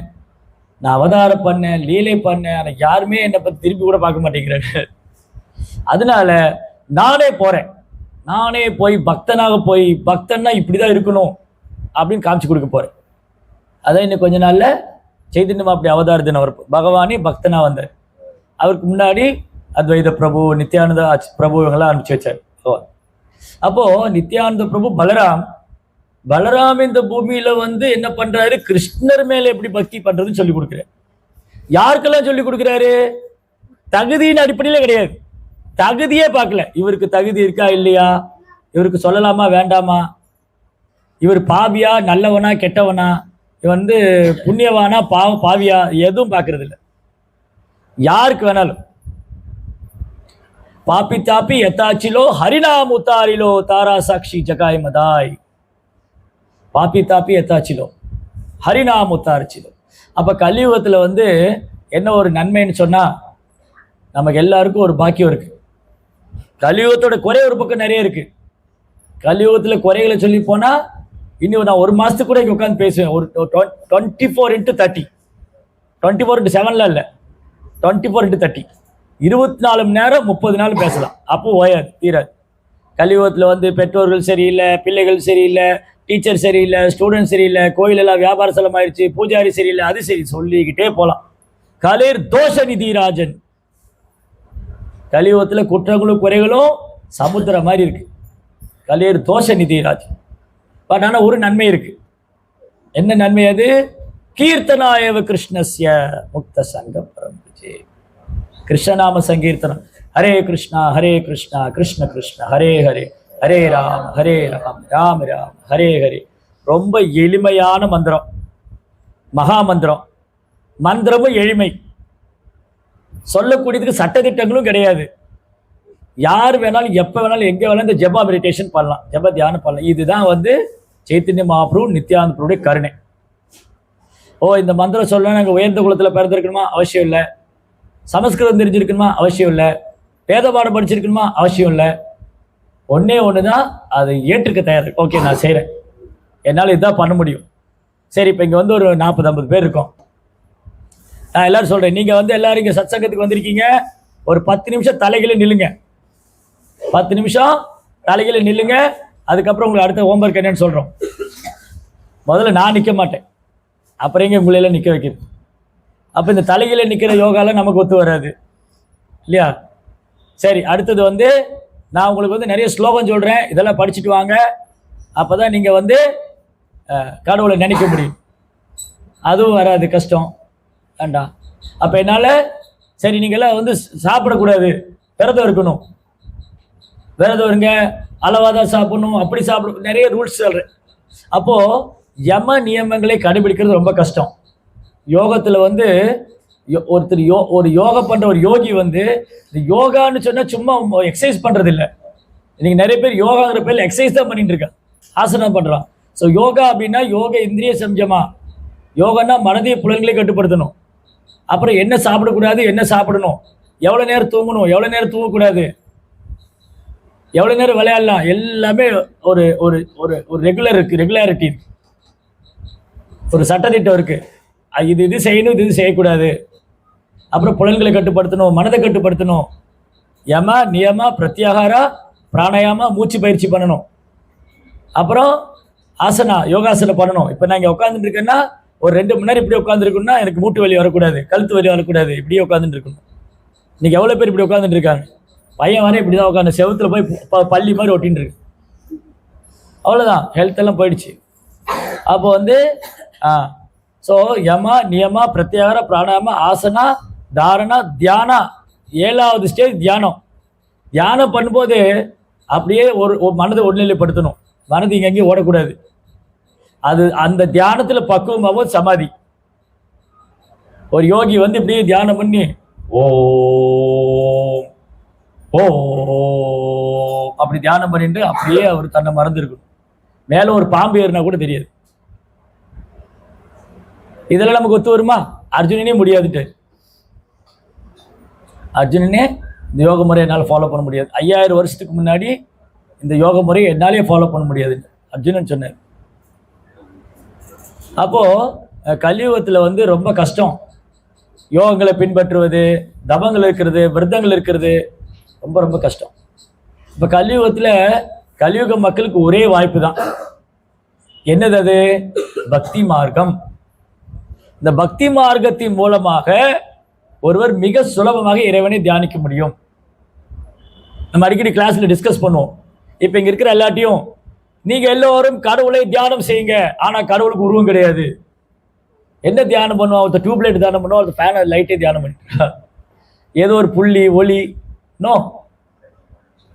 நான் அவதாரம் பண்ணேன், லீலை பண்ணேன், ஆனால் யாருமே என்னை பத்தி திருப்பி கூட பார்க்க மாட்டேங்கிறாங்க. அதனால நானே போறேன், நானே போய் பக்தனாக போய், பக்தன்னா இப்படிதான் இருக்கணும் அப்படின்னு காமிச்சு கொடுக்க போறேன். அதான் இன்னும் கொஞ்ச நாள்ல சைதன்யம் அப்படி அவதார தினம் அவர் பகவானே பக்தனா வந்தார். அவருக்கு முன்னாடி அத்வைத பிரபு, நித்யானந்த பிரபு இவங்கெல்லாம் அனுப்பிச்சு வச்சார். அப்போ நித்யானந்த பிரபு பலராம் இந்த பூமியில வந்து என்ன பண்றாரு? கிருஷ்ணர் மேல எப்படி பக்தி பண்றதுன்னு சொல்லி கொடுக்குறாரு. யாருக்கெல்லாம் சொல்லி கொடுக்குறாரு? தகுதியின் அடிப்படையில கிடையாது, தகுதியே பார்க்கல. இவருக்கு தகுதி இருக்கா இல்லையா, இவருக்கு சொல்லலாமா வேண்டாமா, இவர் பாவியா நல்லவனா கெட்டவனா, இவன் வந்து புண்ணியவானா பாவியா, எதுவும் பார்க்கறது இல்லை. யாருக்கு வேணாலும் பாப்பி தாப்பி எத்தாச்சிலோ ஹரிநாம் உத்தாரிலோ தாரா சாட்சி ஜகாய் மதாய், பாப்பி தாப்பி எத்தாச்சிலோ ஹரிநாம் உத்தாரிச்சிலோ. அப்ப கலியுகத்துல வந்து என்ன ஒரு நன்மைன்னு சொன்னா, நமக்கு எல்லாருக்கும் ஒரு பாக்கியம் இருக்கு. கலியுகத்தோட குறை ஒரு பக்கம் நிறைய இருக்கு. கலியுகத்துல குறைகளை சொல்லி போனா இன்னும் நான் ஒரு மாசத்துக்கு கூட இங்க உட்காந்து பேசுவேன். ஒரு 24x30, 24x7 இல்ல, 24x30, 24 மணி நேரம் 30 நாள் பேசலாம். அப்போ ஓயாது, தீராது. கலியுகத்தில் வந்து பெற்றோர்கள் சரியில்லை, பிள்ளைகள் சரியில்லை, டீச்சர் சரியில்லை, ஸ்டூடெண்ட் சரியில்லை, கோயிலெல்லாம் வியாபார ஸ்தலம் ஆயிடுச்சு, பூஜாரி சரியில்லை, அது சரி, சொல்லிக்கிட்டே போகலாம். கலிர் தோஷ நிதிராஜன். கலியுகத்தில் குற்றங்களும் குறைகளும் சமுத்திரம் மாதிரி இருக்கு. கலிர் தோஷ நிதிராஜன். பட் ஆனால் ஒரு நன்மை இருக்கு. என்ன நன்மை அது? கீர்த்தனாயவ கிருஷ்ணஸ்ய முக்த சங்கம் பரம்புஜே. கிருஷ்ணநாம சங்கீர்த்தனம். ஹரே கிருஷ்ணா கிருஷ்ண கிருஷ்ண ஹரே ஹரே, ஹரே ராம் ராம் ராம் ஹரே ஹரே. ரொம்ப எளிமையான மந்திரம், மகா மந்திரம். மந்திரமும் எளிமை, சொல்லக்கூடியதுக்கு சட்டத்திட்டங்களும் கிடையாது. யார் வேணாலும் எப்ப வேணாலும் எங்க வேணாலும் இந்த ஜபா மெடிடேஷன் பண்ணலாம், ஜப தியானம் பண்ணலாம். இதுதான் வந்து சைத்தன்ய மகாபிரபு நித்யானந்த பிரபுடைய கருணை. இந்த மந்திரம் சொல்லணும் நாங்கள் உயர்ந்த குலத்தில் பிறந்திருக்கணுமா? அவசியம் இல்லை. சமஸ்கிருதம் தெரிஞ்சிருக்கணுமா? அவசியம் இல்லை. வேத பாடம் படிச்சிருக்கணுமா? அவசியம் இல்லை. ஒன்னே ஒண்ணுதான், அதை ஏற்றுக்க தயார். ஓகே, நான் செய்யறேன், என்னால் இதுதான் பண்ண முடியும். சரி, இப்போ இங்க வந்து ஒரு 40-50 பேர் இருக்கோம். நான் எல்லாரும் சொல்றேன், நீங்க வந்து எல்லாரும் இங்க சத்சங்கத்துக்கு வந்திருக்கீங்க, ஒரு 10 நிமிஷம் தலைகளை நில்லுங்க. 10 நிமிஷம் தலைகளை நில்லுங்க. அதுக்கப்புறம் உங்களுக்கு அடுத்த ஹோம்ஒர்க் என்னன்னு சொல்கிறோம். முதல்ல நான் நிற்க மாட்டேன், அப்புறம் எங்கே உங்களையெல்லாம் நிற்க வைக்கிறது? அப்போ இந்த தலைகளை நிற்கிற யோகாலாம் நமக்கு ஒத்து வராது இல்லையா? சரி, அடுத்தது வந்து நான் உங்களுக்கு வந்து நிறைய ஸ்லோகம் சொல்கிறேன், இதெல்லாம் படிச்சுட்டு வாங்க. அப்போ தான் நீங்கள் வந்து கடவுளை நினைக்க முடியும். அதுவும் வராது, கஷ்டம், வேண்டாம். அப்போ என்னால் சரி நீங்கள்லாம் வந்து சாப்பிடக்கூடாது, விரதம் இருக்கணும், விரதம் இருங்க, அளவாக தான் சாப்பிடணும், அப்படி சாப்பிடணும், நிறைய ரூல்ஸ் சொல்கிறேன். அப்போது யம நியமங்களை கடைபிடிக்கிறது ரொம்ப கஷ்டம். யோகத்தில் வந்து ஒருத்தர் ஒரு யோகா பண்ணுற ஒரு யோகி வந்து இந்த யோகான்னு சொன்னால் சும்மா எக்ஸசைஸ் பண்ணுறது இல்லை. இன்னைக்கு நிறைய பேர் யோகாங்கிற பேரில் எக்ஸசைஸ் தான் பண்ணிட்டு இருக்கான், ஆசனம் பண்ணுறான். ஸோ யோகா அப்படின்னா யோக இந்திரிய சம்ஜமா. யோகன்னா மனதிய புலன்களை கட்டுப்படுத்தணும். அப்புறம் என்ன சாப்பிடக்கூடாது, என்ன சாப்பிடணும், எவ்வளோ நேரம் தூங்கணும், எவ்வளோ நேரம் தூங்கக்கூடாது, எவ்வளோ நேரம் விளையாடலாம், எல்லாமே ஒரு ஒரு ஒரு ஒரு ரெகுலாரிட்டி இருக்கு, ஒரு சட்டத்திட்டம் இருக்கு. இது செய்யணும், இது செய்யக்கூடாது. அப்புறம் புலன்களை கட்டுப்படுத்தணும், மனதை கட்டுப்படுத்தணும். யம நியம பிரத்யாகாரா பிராணாயாமா, மூச்சு பயிற்சி பண்ணணும். அப்புறம் ஆசனா, யோகாசனம் பண்ணணும். இப்போ நான் இங்கே உட்காந்துட்டு இருக்கேன்னா ஒரு 2 மணி நேரம் இப்படி உட்காந்துருக்குன்னா எனக்கு மூட்டு வலி வரக்கூடாது, கழுத்து வலி வரக்கூடாது, இப்படியே உட்காந்துட்டு இருக்கணும். இன்னைக்கு எவ்வளோ பேர் இப்படி உட்காந்துட்டு இருக்காங்க? பையன் வர இப்படி தான் உட்காந்து செவத்தில் போய் பள்ளி மாதிரி ஒட்டின்னு இருக்கு. அவ்வளோதான், ஹெல்த் எல்லாம் போயிடுச்சு. அப்போ வந்து ஸோ யம நியமா பிரத்யாகார பிராணாயாம ஆசனா தாரணா தியானா, 7வது ஸ்டேஜ் தியானம். தியானம் பண்ணும்போது அப்படியே ஒரு மனதை ஒருநிலைப்படுத்தணும், மனது இங்கெங்கேயும் ஓடக்கூடாது. அது அந்த தியானத்தில் பக்குவமாகவும் சமாதி. ஒரு யோகி வந்து இப்படியே தியானம் பண்ணி ஓ ஓ அப்படி தியானம் பண்ணிட்டு அப்படியே அவர் தன்னை மறந்து இருக்கணும். மேலே ஒரு பாம்பு ஏறினா கூட தெரியாது. இதெல்லாம் நமக்கு ஒத்து வருமா? அர்ஜுனனே முடியாதுட்டு. அர்ஜுனனே இந்த யோக முறை என்னால் ஃபாலோ பண்ண முடியாது, 5000 வருஷத்துக்கு முன்னாடி இந்த யோக முறையை என்னாலே ஃபாலோ பண்ண முடியாது அர்ஜுனன் சொன்னார். அப்போது கலியுகத்தில் வந்து ரொம்ப கஷ்டம் யோகங்களை பின்பற்றுவது, தபங்கள் இருக்கிறது, விரதங்கள் இருக்கிறது, ரொம்ப ரொம்ப கஷ்டம். இப்போ கலியுகத்தில் கலியுக மக்களுக்கு ஒரே வாய்ப்பு தான். என்னது அது? பக்தி மார்க்கம். இந்த பக்தி மார்க்கத்தின் மூலமாக ஒருவர் மிக சுலபமாக இறைவனை தியானிக்க முடியும். நம்ம அடிக்கடி கிளாஸ்ல டிஸ்கஸ் பண்ணுவோம். இப்போ இங்க இருக்கிற எல்லாத்தையும் நீங்க எல்லோரும் கடவுளை தியானம் செய்யுங்க, ஆனா கடவுளுக்கு உருவம் கிடையாது. என்ன தியானம் பண்ணுவோம்? ஒருத்தர் டியூப்லைட் தியானம் பண்ணுவோம், ஒரு ஃபேன் லைட்டே தியானம் பண்ணிட்டு ஏதோ ஒரு புள்ளி ஒளி. நோ,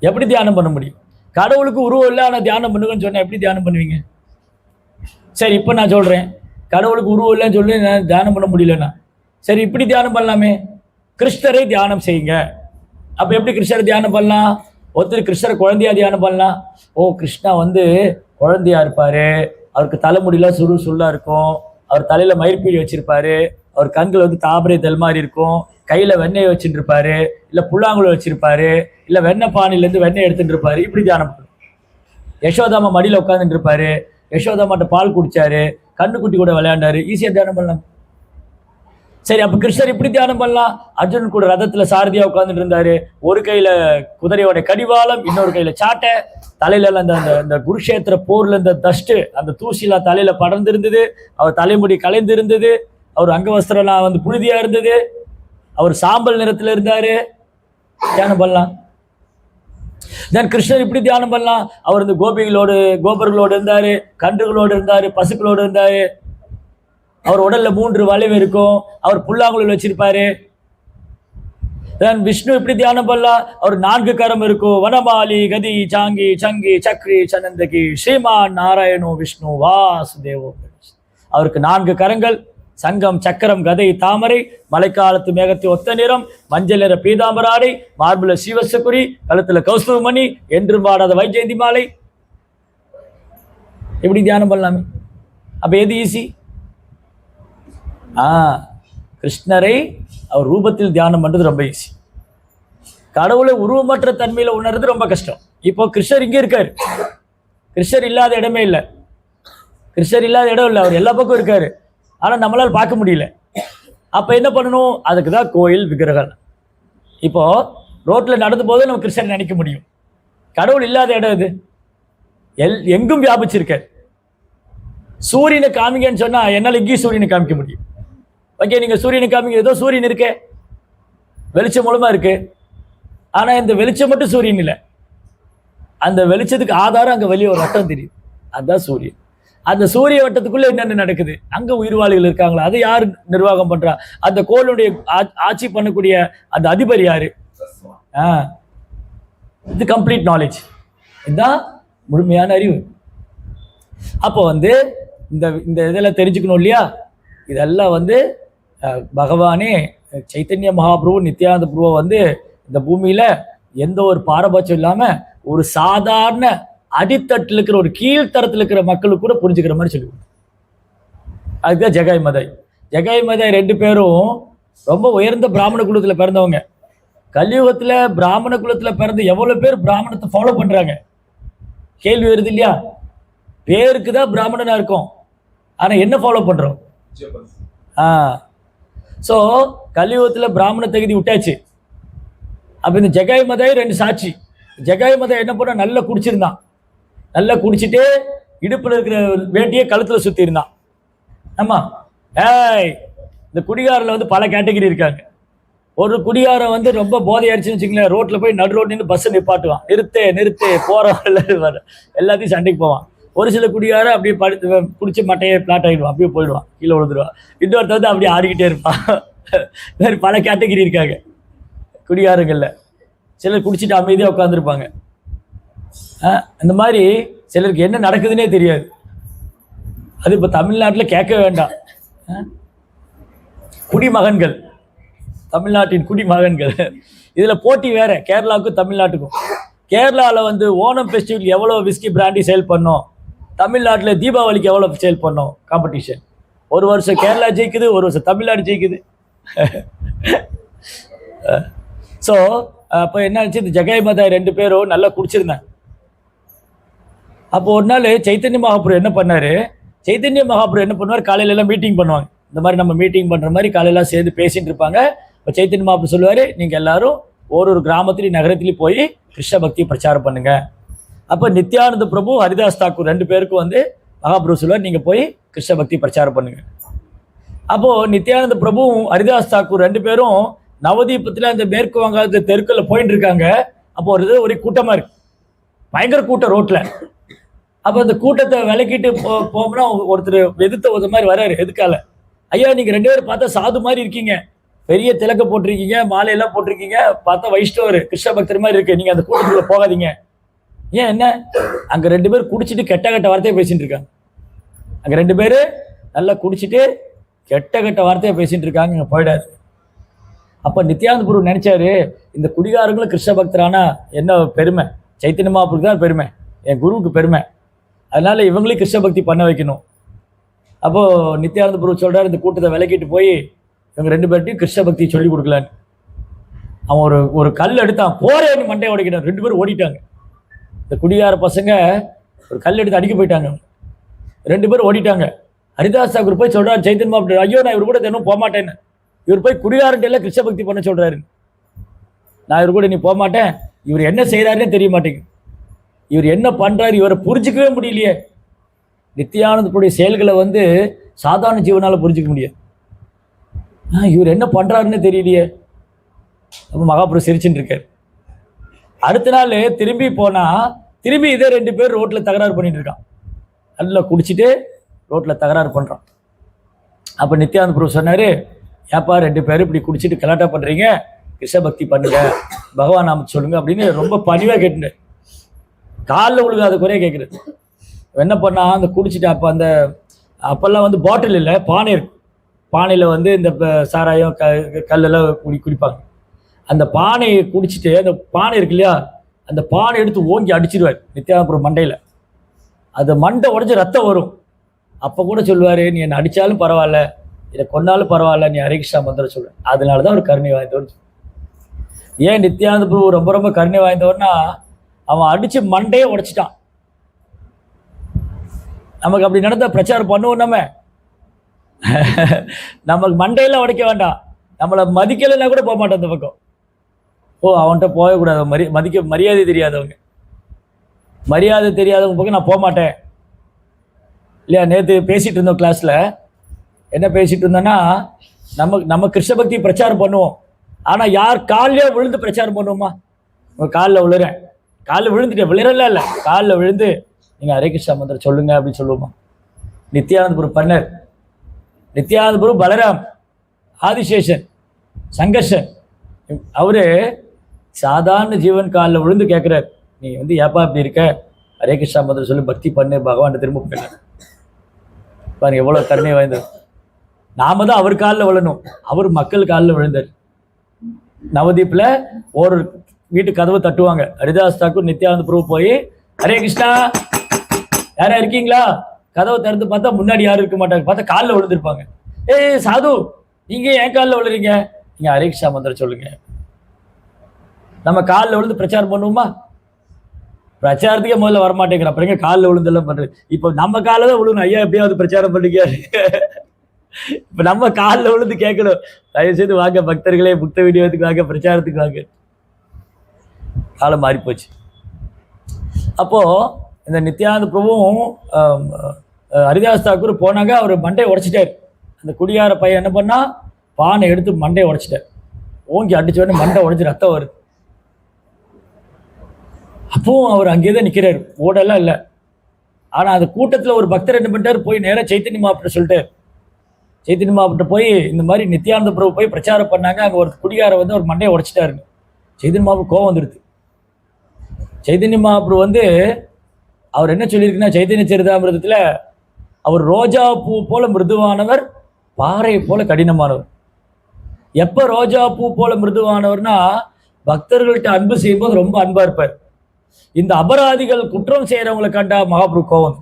எப்படி தியானம் பண்ண முடியும்? கடவுளுக்கு உருவம் இல்லை, ஆனால் தியானம் பண்ணுங்கன்னு சொன்னா எப்படி தியானம் பண்ணுவீங்க? சரி, இப்போ நான் சொல்றேன், கடவுளுக்கு உருவம் இல்லைன்னு சொல்லி நான் தியானம் பண்ண முடியலன்னா சரி, இப்படி தியானம் பண்ணலாமே, கிருஷ்ணரை தியானம் செய்யுங்க. அப்போ எப்படி கிருஷ்ணரை தியானம் பண்ணலாம்? ஒருத்தர் கிருஷ்ணரை குழந்தையா தியானம் பண்ணலாம். ஓ, கிருஷ்ணா வந்து குழந்தையா இருப்பாரு, அவருக்கு தலைமுடியெல்லாம் சுருளா இருக்கும், அவர் தலையில மயிர்பீடி வச்சிருப்பாரு, அவர் கண்கள் வந்து தாமரை தெல் மாதிரி இருக்கும், கையில வெண்ணெய் வச்சுட்டு இருப்பாரு, இல்ல புல்லாங்குழல் வச்சிருப்பாரு, இல்ல வெண்ணெய் பானையிலேருந்து வெண்ணெய் எடுத்துட்டு இருப்பாரு. இப்படி தியானம் பண்ணும். யசோதாமா மடியில உட்காந்துட்டு இருப்பாரு, யசோதாமாட்ட பால் குடிச்சாரு, கண்ணுக்குட்டி கூட விளையாண்டாரு, ஈஸியா தியானம் பண்ணலாம். சரி, அப்ப கிருஷ்ணர் இப்படி தியானம் பண்ணலாம். அர்ஜுனன் கூட ரதத்துல சாரதியா உட்கார்ந்துட்டு இருந்தாரு, ஒரு கையில குதிரையோட கடிவாளம், இன்னொரு கையில சாட்டை, தலையில அந்த குருஷேத்திர போர்ல இந்த டஸ்ட், அந்த தூசிலாம் தலையில படர்ந்து இருந்தது, அவர் தலைமுடி கலைந்து இருந்தது, அவர் அங்கவஸ்திரம்லாம் வந்து புழுதியா இருந்தது, அவர் சாம்பல் நிறத்துல இருந்தாரு. தியானம் பண்ணலாம். தென் கிருஷ்ணர் இப்படி தியானம் பண்ணலாம். அவர் இந்த கோபர்களோடு இருந்தாரு, கன்றுகளோடு இருந்தாரு, பசுக்களோடு இருந்தாரு, அவர் உடல்ல 3 வளைவு இருக்கும், அவர் புல்லாங்குழல் வச்சிருப்பாரு. தென் விஷ்ணு இப்படி தியானம் பண்ணலாம். அவர் 4 கரம் இருக்கும், வனமாலி கதி சாங்கி சங்கி சக்ரி சனந்தகி ஸ்ரீமான் நாராயணோ விஷ்ணு வாசுதேவோ. அவருக்கு 4 கரங்கள், சங்கம் சக்கரம் கதை தாமரை, மழைக்காலத்து மேகத்தை ஒத்த நிறம், மஞ்சள் நிற பீதாம்பராடை, மார்புல சிவசகுரி, கழுத்துல கௌஸ்துவமணி, என்றும் பாடாத வைஜெயந்தி மாலை. எப்படி தியானம் பண்ணலாமே? அப்ப எது ஈஸி? கிருஷ்ணரை அவர் ரூபத்தில் தியானம் பண்றது ரொம்ப ஈஸி. கடவுளை உருவமற்ற தன்மையில உணர்றது ரொம்ப கஷ்டம். இப்போ கிருஷ்ணர் இங்கே இருக்காரு, கிருஷ்ணர் இல்லாத இடமே இல்லை, கிருஷ்ணர் இல்லாத இடம் இல்லை, அவர் எல்லா பக்கம் இருக்காரு, ஆனா நம்மளால பார்க்க முடியல. அப்ப என்ன பண்ணணும்? அதுக்கு தான் கோயில் விக்கிரகம். இப்போ ரோட்ல நடந்து போது நம்ம கிருஷ்ணரை நினைக்க முடியும். கடவுள் இல்லாத இடம் இது. எங்கும் வியாபிச்சிருக்க. சூரியனை காமிங்கன்னு சொன்னா என்னால இங்கேயும் சூரியனை காமிக்க முடியும். ஓகே, நீங்க சூரியனை காமிங்க, ஏதோ சூரியன் இருக்கே, வெளிச்சம் மூலமா இருக்கு. ஆனா இந்த வெளிச்சம் மட்டும் சூரியன் இல்லை, அந்த வெளிச்சத்துக்கு ஆதாரம் அங்க வெளியே ஒரு வட்டம் தெரியுது, அதுதான் சூரியன். அந்த சூரிய வட்டத்துக்குள்ள என்னென்ன நடக்குது, அங்க உயிர்வாளிகள் இருக்காங்களா, அதை யார் நிர்வாகம் பண்றா, அந்த கோளுடைய ஆட்சி பண்ணக்கூடிய அந்த அதிபர் யாரு, இது கம்ப்ளீட் நாலேஜ், இதுதான் முழுமையான அறிவு. அப்போ வந்து இந்த இந்த இதெல்லாம் தெரிஞ்சுக்கணும் இல்லையா. இதெல்லாம் வந்து பகவானே சைத்தன்ய மகாபிரபு நித்யானந்த பிரபு வந்து இந்த பூமியில எந்த ஒரு பாரபட்சம் இல்லாம ஒரு சாதாரண அடித்தட்டில் இருக்கிற ஒரு கீழ்த்தரத்தில் இருக்கிற மக்களுக்கு கூட புரிஞ்சுக்கிற மாதிரி சொல்லுவாங்க. அதுதான் ஜெகாய் மதாய். ஜெகாய் மதாய் 2 பேரும் ரொம்ப உயர்ந்த பிராமண குலத்துல பிறந்தவங்க. கலியுகத்துல பிராமண குலத்துல பிறந்து எவ்வளவு பேர் பிராமணத்தை ஃபாலோ பண்றாங்க, கேள்வி வருது இல்லையா. பேருக்கு தான் பிராமணனா இருக்கும், ஆனா என்ன ஃபாலோ பண்றோம். ஸோ கலியுகத்துல பிராமண தகுதி விட்டாச்சு. அப்ப இந்த ஜெகாய் மதாய் 2 சாட்சி. ஜெகாய் மதாய் என்ன பண்ண, நல்லா குடிச்சிருந்தான், நல்லா குடிச்சிட்டு இடுப்புல இருக்கிற வேட்டியை கழுத்துல சுத்தி இருந்தான். ஆமா, இந்த குடிகாரில் வந்து பல கேட்டகரி இருக்காங்க. ஒரு குடிகாரன் வந்து ரொம்ப போதை அடிச்சுன்னு வச்சுங்களேன், ரோட்ல போய் நடு ரோட் நின்று பஸ் நிப்பாட்டுவான், நிறுத்து போறவன் எல்லாத்தையும் சண்டைக்கு போவான். ஒரு சில குடிகாரன் அப்படியே குடிச்ச மட்டையை பிளாட் ஆகிடுவான், அப்படியே போயிடுவான், கீழே விழுந்துருவான். இன்னொருத்த வந்து அப்படியே ஆடிக்கிட்டே இருப்பான். வேறு பல கேட்டகரி இருக்காங்க குடிகாரங்கள்ல. சிலர் குடிச்சிட்டு அமைதியாக உட்காந்துருப்பாங்க. இந்த மாதிரி சிலருக்கு என்ன நடக்குதுன்னே தெரியாது. அது இப்போ தமிழ்நாட்டில் கேட்க வேண்டாம். குடிமகன்கள், தமிழ்நாட்டின் குடிமகன்கள். இதில் போட்டி வேற, கேரளாவுக்கும் தமிழ்நாட்டுக்கும். கேரளாவில் வந்து ஓணம் ஃபெஸ்டிவல் எவ்வளோ விஸ்கி பிராண்டி சேல் பண்ணோம், தமிழ்நாட்டில் தீபாவளிக்கு எவ்வளோ சேல் பண்ணோம், காம்படிஷன். ஒரு வருஷம் கேரளா ஜெயிக்குது, ஒரு வருஷம் தமிழ்நாடு ஜெயிக்குது. ஸோ அப்போ என்ன ஆச்சு, இந்த ஜெகாய் மதாய் 2 பேரும் நல்லா குடிச்சிருந்தாங்க. அப்போ ஒரு நாள் சைத்தன்ய மகாபுரு என்ன பண்ணாரு, சைத்தன்ய மகாபுரு என்ன பண்ணுவார், காலையில எல்லாம் மீட்டிங் பண்ணுவாங்க. இந்த மாதிரி நம்ம மீட்டிங் பண்ற மாதிரி காலையெல்லாம் சேர்ந்து பேசிட்டு இருப்பாங்க. இப்போ சைத்தன்ய மகாபுரு சொல்லுவாரு, நீங்க எல்லாரும் ஒரு நகரத்திலையும் நகரத்திலையும் போய் கிருஷ்ண பக்தி பிரச்சாரம் பண்ணுங்க. அப்போ நித்யானந்த பிரபு, ஹரிதாஸ் தாக்கூர் 2 பேருக்கும் வந்து மகாபிரபு சொல்லுவார், நீங்க போய் கிருஷ்ண பக்தி பிரச்சாரம் பண்ணுங்க. அப்போ நித்யானந்த பிரபுவும் ஹரிதாஸ் தாக்கூர் 2 பேரும் நவதீபத்துல அந்த மேற்கு வங்காளத்து தெருக்குள்ள போயிட்டு இருக்காங்க. அப்போ ஒரு கூட்டமா இருக்கு, பயங்கர கூட்டம் ரோட்ல. அப்போ அந்த கூட்டத்தை விலக்கிட்டு போகணும்னா ஒருத்தர் எதிர்த்த ஒரு மாதிரி வர்றாரு எதுக்கால. ஐயா, நீங்க 2 பேரும் பார்த்தா சாது மாதிரி இருக்கீங்க, பெரிய திலக்க போட்டிருக்கீங்க, மாலையெல்லாம் போட்டிருக்கீங்க, பார்த்தா வைஷ்ணவர் கிருஷ்ண பக்தர் மாதிரி இருக்கு, நீங்க அந்த கூட்டத்துக்குள்ள போகாதீங்க. ஏன் என்ன, அங்க 2 பேர் குடிச்சிட்டு கெட்ட வார்த்தையை பேசிட்டு இருக்காங்க. அங்க 2 பேரு நல்லா குடிச்சிட்டு கெட்ட வார்த்தையை பேசிட்டு இருக்காங்க, இங்க போயிடாது. அப்ப நித்யானந்த பிரபு நினைச்சாரு, இந்த குடிகாரங்களும் கிருஷ்ண பக்தரானா என்ன பெருமை, சைத்தன்ய மகாபுருக்கு தான் பெருமை, என் குருவுக்கு பெருமை, அதனால இவங்களையும் கிருஷ்ண பக்தி பண்ண வைக்கணும். அப்போ நித்யானந்த பிரபு சொல்றாரு, இந்த கூட்டத்தை விலக்கிட்டு போய் இவங்க 2 பேர்ட்டையும் கிருஷ்ண பக்தி சொல்லி கொடுக்கலான்னு. அவன் ஒரு கல் எடுத்தான், போறேன்னு மண்டையை உடைக்கிட்டான். 2 பேரும் ஓடிட்டாங்க. இந்த குடிகார பசங்க ஒரு கல் எடுத்து அடிக்க போயிட்டாங்க. 2 பேரும் ஓடிட்டாங்க. ஹரிதாஸ் தாக்கூர் போய் சொல்றாரு சைத்தன்ய மகாபுரு, ஐயோ நான் இவர் கூட தினம் போகமாட்டேன்னு. இவர் போய் குடிகாரன்ட்டு எல்லாம் கிருஷ்ண பக்தி பண்ண சொல்றாரு. நான் இவர் கூட நீ போக மாட்டேன், இவர் என்ன செய்யறாருன்னு தெரிய மாட்டேங்குது, இவர் என்ன பண்றாரு இவரை புரிஞ்சுக்கவே முடியலையே. நித்யானந்தனுடைய செயல்களை வந்து சாதாரண ஜீவனால புரிஞ்சுக்க முடியாது. இவர் என்ன பண்றாருன்னு தெரியலையே. அப்ப மகாபுரு சிரிச்சுட்டு இருக்காரு. அடுத்த நாள் திரும்பி போனா திரும்பி இதே 2 பேர் ரோட்ல தகராறு பண்ணிட்டு இருக்கான். நல்லா குடிச்சிட்டு ரோட்ல தகராறு பண்றான். அப்ப நித்யானந்த பிரபு சொன்னாரு, ஏப்பா 2 பேரும் இப்படி குடிச்சிட்டு கலாட்டா பண்றீங்க, கிருஷ்ண பக்தி பண்ணுங்க, பகவான் நாம சொல்லுங்க அப்படின்னு ரொம்ப பணிவா கேட்டுட்டேன். காலில் விழுகாத குறைய கேட்குறது. என்ன பண்ணா, அந்த குடிச்சிட்டு அப்பெல்லாம் வந்து பாட்டில் இல்லை, பானை இருக்கு. பானையில் வந்து இந்த சாராயம் கல்லெல்லாம் குடிப்பாங்க. அந்த பானையை குடிச்சிட்டு அந்த பானை இருக்கு இல்லையா, அந்த பானை எடுத்து ஓங்கி அடிச்சிருவார் நித்யானந்த மண்டையில். அது மண்டை உடஞ்சி ரத்தம் வரும். அப்போ கூட சொல்லுவார், நீ என்னை அடித்தாலும் பரவாயில்ல, இதை கொண்டாலும் பரவாயில்ல, நீ ஹரே கிருஷ்ணா மந்திரம் சொல்லுவேன். அதனால தான் ஒரு கருணை வாய்ந்தவர். ஏன் நித்யானந்த பிரபு ரொம்ப ரொம்ப கருணை வாய்ந்தவர்னா, அவன் அடிச்சு மண்டையே உடைச்சிட்டான். நமக்கு அப்படி நடந்த பிரச்சாரம் பண்ணுவோம். நமக்கு மண்டையெல்லாம் உடைக்க வேண்டாம், நம்மளை மதிக்கலைன்னா கூட போக மாட்டோம் அந்த பக்கம். அவன்கிட்ட போகக்கூடாது, மரியாதை தெரியாதவங்க. மரியாதை தெரியாதவங்க பக்கம் நான் போக மாட்டேன் இல்லையா. நேற்று பேசிட்டு இருந்தோம் கிளாஸ்ல, என்ன பேசிட்டு இருந்தோன்னா, நம்ம கிருஷ்ண பக்தி பிரச்சாரம் பண்ணுவோம், ஆனா யார் காலிலே விழுந்து பிரச்சாரம் பண்ணுவோமா? உங்க காலில் விழுறேன், காலில் விழுந்துட்டேன், விழுறல இல்லை, காலில் விழுந்து நீங்க ஹரே கிருஷ்ணா மந்திரம் சொல்லுங்க அப்படின்னு சொல்லுவோமா? நித்யானந்த பிரபு பண்ணர், நித்யானந்த பிரபு, பலராம், ஆதிசேஷன், சங்கர்ஷன், அவரு சாதாரண ஜீவன் காலில் விழுந்து கேட்கிறார், நீ வந்து ஏப்பா இப்படி இருக்க, ஹரே கிருஷ்ணா மந்திரம் சொல்லி பக்தி பண்ணு, பகவான் திரும்ப போயிடலாம். பாருங்க எவ்வளவு கருணை வாய்ந்தது. நாம தான் அவர் காலில் விழணும், அவர் மக்கள் காலில் விழுந்தார். நவதீப்ல ஒரு வீட்டு கதவு தட்டுவாங்க, ஹரிதாஸ் தாக்கூர் நித்யானந்த பிரபு போய் ஹரே கிருஷ்ணா யாரா இருக்கீங்களா, கதவை திறந்து பார்த்தா முன்னாடி யாரும் இருக்க மாட்டாங்க, பார்த்தா காலில் விழுந்திருப்பாங்க. ஏய் சாது, நீங்க ஏன் காலில் விழுறீங்க, நீங்க ஹரே கிருஷ்ணா மந்திரம் சொல்லுங்க. நம்ம காலில் விழுந்து பிரச்சாரம் பண்ணுவோமா? பிரச்சாரத்துக்கே முதல்ல வரமாட்டேங்கிற, அப்புறம் எங்க காலில் விழுந்தெல்லாம் பண்றது. இப்போ நம்ம காலில் தான் விழுணும், ஐயா எப்படியாவது பிரச்சாரம் பண்ணுங்க. இப்ப நம்ம காலில் விழுந்து கேட்கணும், தயவு செய்து வாங்க பக்தர்களே, புத்த வீடியோத்துக்கு வாங்க, பிரச்சாரத்துக்கு வாங்க. காலம் மாறி போச்சு. அப்போ இந்த நித்யானந்த பிரபுவும் ஹரிதாஸ் தாக்கூர் போனாங்க, அவர் மண்டையை உடைச்சிட்டார். அந்த குடியார பையன் என்ன பண்ணா, பானை எடுத்து மண்டையை உடைச்சிட்டார். ஓங்கி அடிச்ச உடனே மண்டை உடைச்சு ரத்தம் வருது. அப்பவும் அவர் அங்கேயே தான் நிற்கிறார், ஓடெல்லாம் இல்லை. ஆனால் அந்த கூட்டத்தில் ஒரு பக்தர் என்ன பண்ணிட்டார், போய் நேராக சைத்தன்ய மகாபிரபு சொல்லிட்டார். சைத்தன்ய மகாபிரபு போய் இந்த மாதிரி நித்யானந்த பிரபு போய் பிரச்சாரம் பண்ணாங்க, அங்கே ஒரு குடிகார வந்து ஒரு மண்டையை உடைச்சிட்டாருங்க. சைத்தன்ய மகாபிரபு கோவம் வந்துடுது. சைத்தன்ய மகாபிரபு வந்து அவர் என்ன சொல்லியிருக்குன்னா, சைத்தன்ய சரிதாமிரதத்தில் அவர் ரோஜா பூ போல மிருதுவானவர், பாறை போல கடினமானவர். எப்போ ரோஜா பூ போல மிருதுவானவர்னா, பக்தர்கள்ட்ட அன்பு செய்யும்போது ரொம்ப அன்பா இருப்பார். இந்த அபராதிகள் குற்றம் செய்யறவங்களை கண்டா மகாபிரபு கோவம்.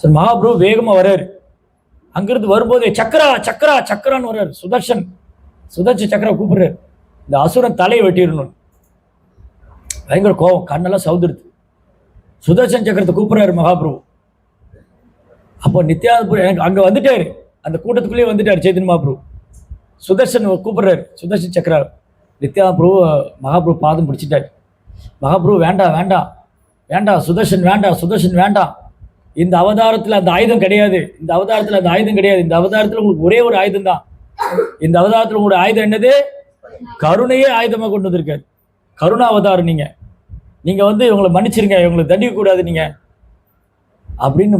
சரி, மகாபிரபு வேகமா வர்றாரு. அங்கிருந்து வரும்போது சக்கரா சக்கரா சக்கரான்னு வர்றாரு. சுதர்ஷன் சக்கரா கூப்பிடுறாரு, இந்த அசுரன் தலையை வெட்டிடணும். பயங்கர கோவம், கண்ணெல்லாம் சவுந்துடுது. சுதர்ஷன் சக்கரத்தை கூப்பிடுறாரு மகாபிரபு. அப்போ நித்யானந்த பிரபு எனக்கு அங்க வந்துட்டாரு, அந்த கூட்டத்துக்குள்ளேயே வந்துட்டாரு சைத்தன்ய மகாபிரபு. சுதர்ஷன் கூப்பிடுறாரு, சுதர்ஷன் சக்கரா. நித்யானந்த பிரபு மகாபிரபு பாதம் பிடிச்சிட்டாரு. மகாபிரபு வேண்டாம் வேண்டாம் வேண்டாம், சுதர்ஷன் வேண்டாம், சுதர்ஷன் வேண்டாம். இந்த அவதாரத்தில் அந்த ஆயுதம் கிடையாது, இந்த அவதாரத்தில் அந்த ஆயுதம் கிடையாது. இந்த அவதாரத்தில் உங்களுக்கு ஒரே ஒரு ஆயுதம் தான். இந்த அவதாரத்தில் உங்களுடைய ஆயுதம் என்னது? கருணையே ஆயுதமாக கொண்டு வந்திருக்காரு. கருணா அவதாரம். நீங்க வந்து இவங்களை மன்னிச்சிருங்க, இவங்களை தண்டிக்க கூடாது நீங்க அப்படின்னு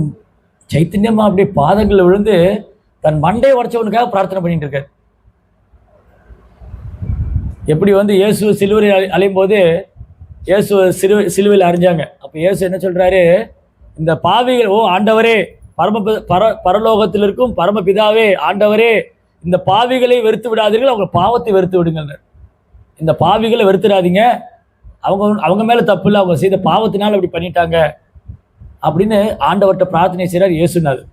சைத்தன்யமா அப்படியே பாதங்களில் விழுந்து தன் மண்டையை உடைச்சவனுக்காக பிரார்த்தனை பண்ணிட்டு இருக்காரு. எப்படி வந்து இயேசு சிலுவையில் அலையும் போது இயேசு சிலுவையில் அறிஞ்சாங்க. அப்போ இயேசு என்ன சொல்றாரு, இந்த பாவிகள், ஓ ஆண்டவரே, பரலோகத்தில் இருக்கும் பரமபிதாவே, ஆண்டவரே, இந்த பாவிகளை வெறுத்து விடாதீர்கள், அவங்க பாவத்தை வெறுத்து விடுங்கள். இந்த பாவிகளை வெறுத்துடாதீங்க, அவங்க மேல தப்பு இல்லை, அவங்க செய்த பாவத்தினால அப்படி பண்ணிட்டாங்க அப்படின்னு ஆண்டவர்கிட்ட பிரார்த்தனை செய்கிறார் இயேசுநாதர்.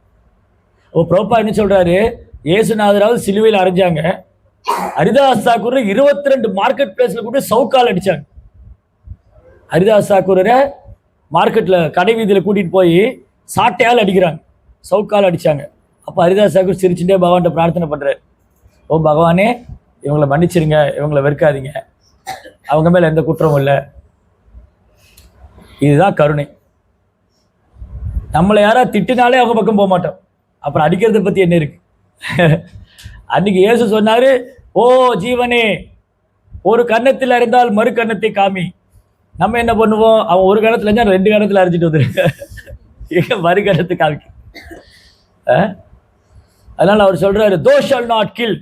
ஓ பிரபா என்ன சொல்றாரு, இயேசுநாதராவது சிலுவையில் அரைஞ்சாங்க, ஹரிதாஸ் தாக்கூர் 22 மார்க்கெட் பிளேஸ்ல கூட சவுக்கால் அடிச்சாங்க. ஹரிதாஸ் தாக்கூரை மார்க்கெட்ல கடை வீதியில் கூட்டிட்டு போய் சாட்டையால் அடிக்கிறாங்க, சவுக்கால் அடிச்சாங்க. அப்போ ஹரிதாஸ் தாக்கூர் சிரிச்சுட்டே பகவான்கிட்ட பிரார்த்தனை பண்றாரு, ஓ பகவானே, இவங்களை மன்னிச்சிருங்க, இவங்களை வெறுக்காதீங்க, அவங்க மேல எந்த குற்றமும் இல்லை. இதுதான் கருணை. நம்மளை யாரா திட்டினாலே அவங்க பக்கம் போக மாட்டோம், அப்புறம் அடிக்கிறத பத்தி என்ன இருக்கு? அன்னைக்கு இயேசு சொன்னாரு, ஓ ஜீவனே, ஒரு கன்னத்தில் அறிந்தால் மறு கன்னத்தை காமி. நம்ம என்ன பண்ணுவோம், அவன் ஒரு கணத்துல இருந்தா 2 கணத்துல அரைஞ்சிட்டு வந்துரு, மறு கணத்து காமிக்க. அதனால அவர் சொல்றாரு, தோ ஷால் நாட் கில்,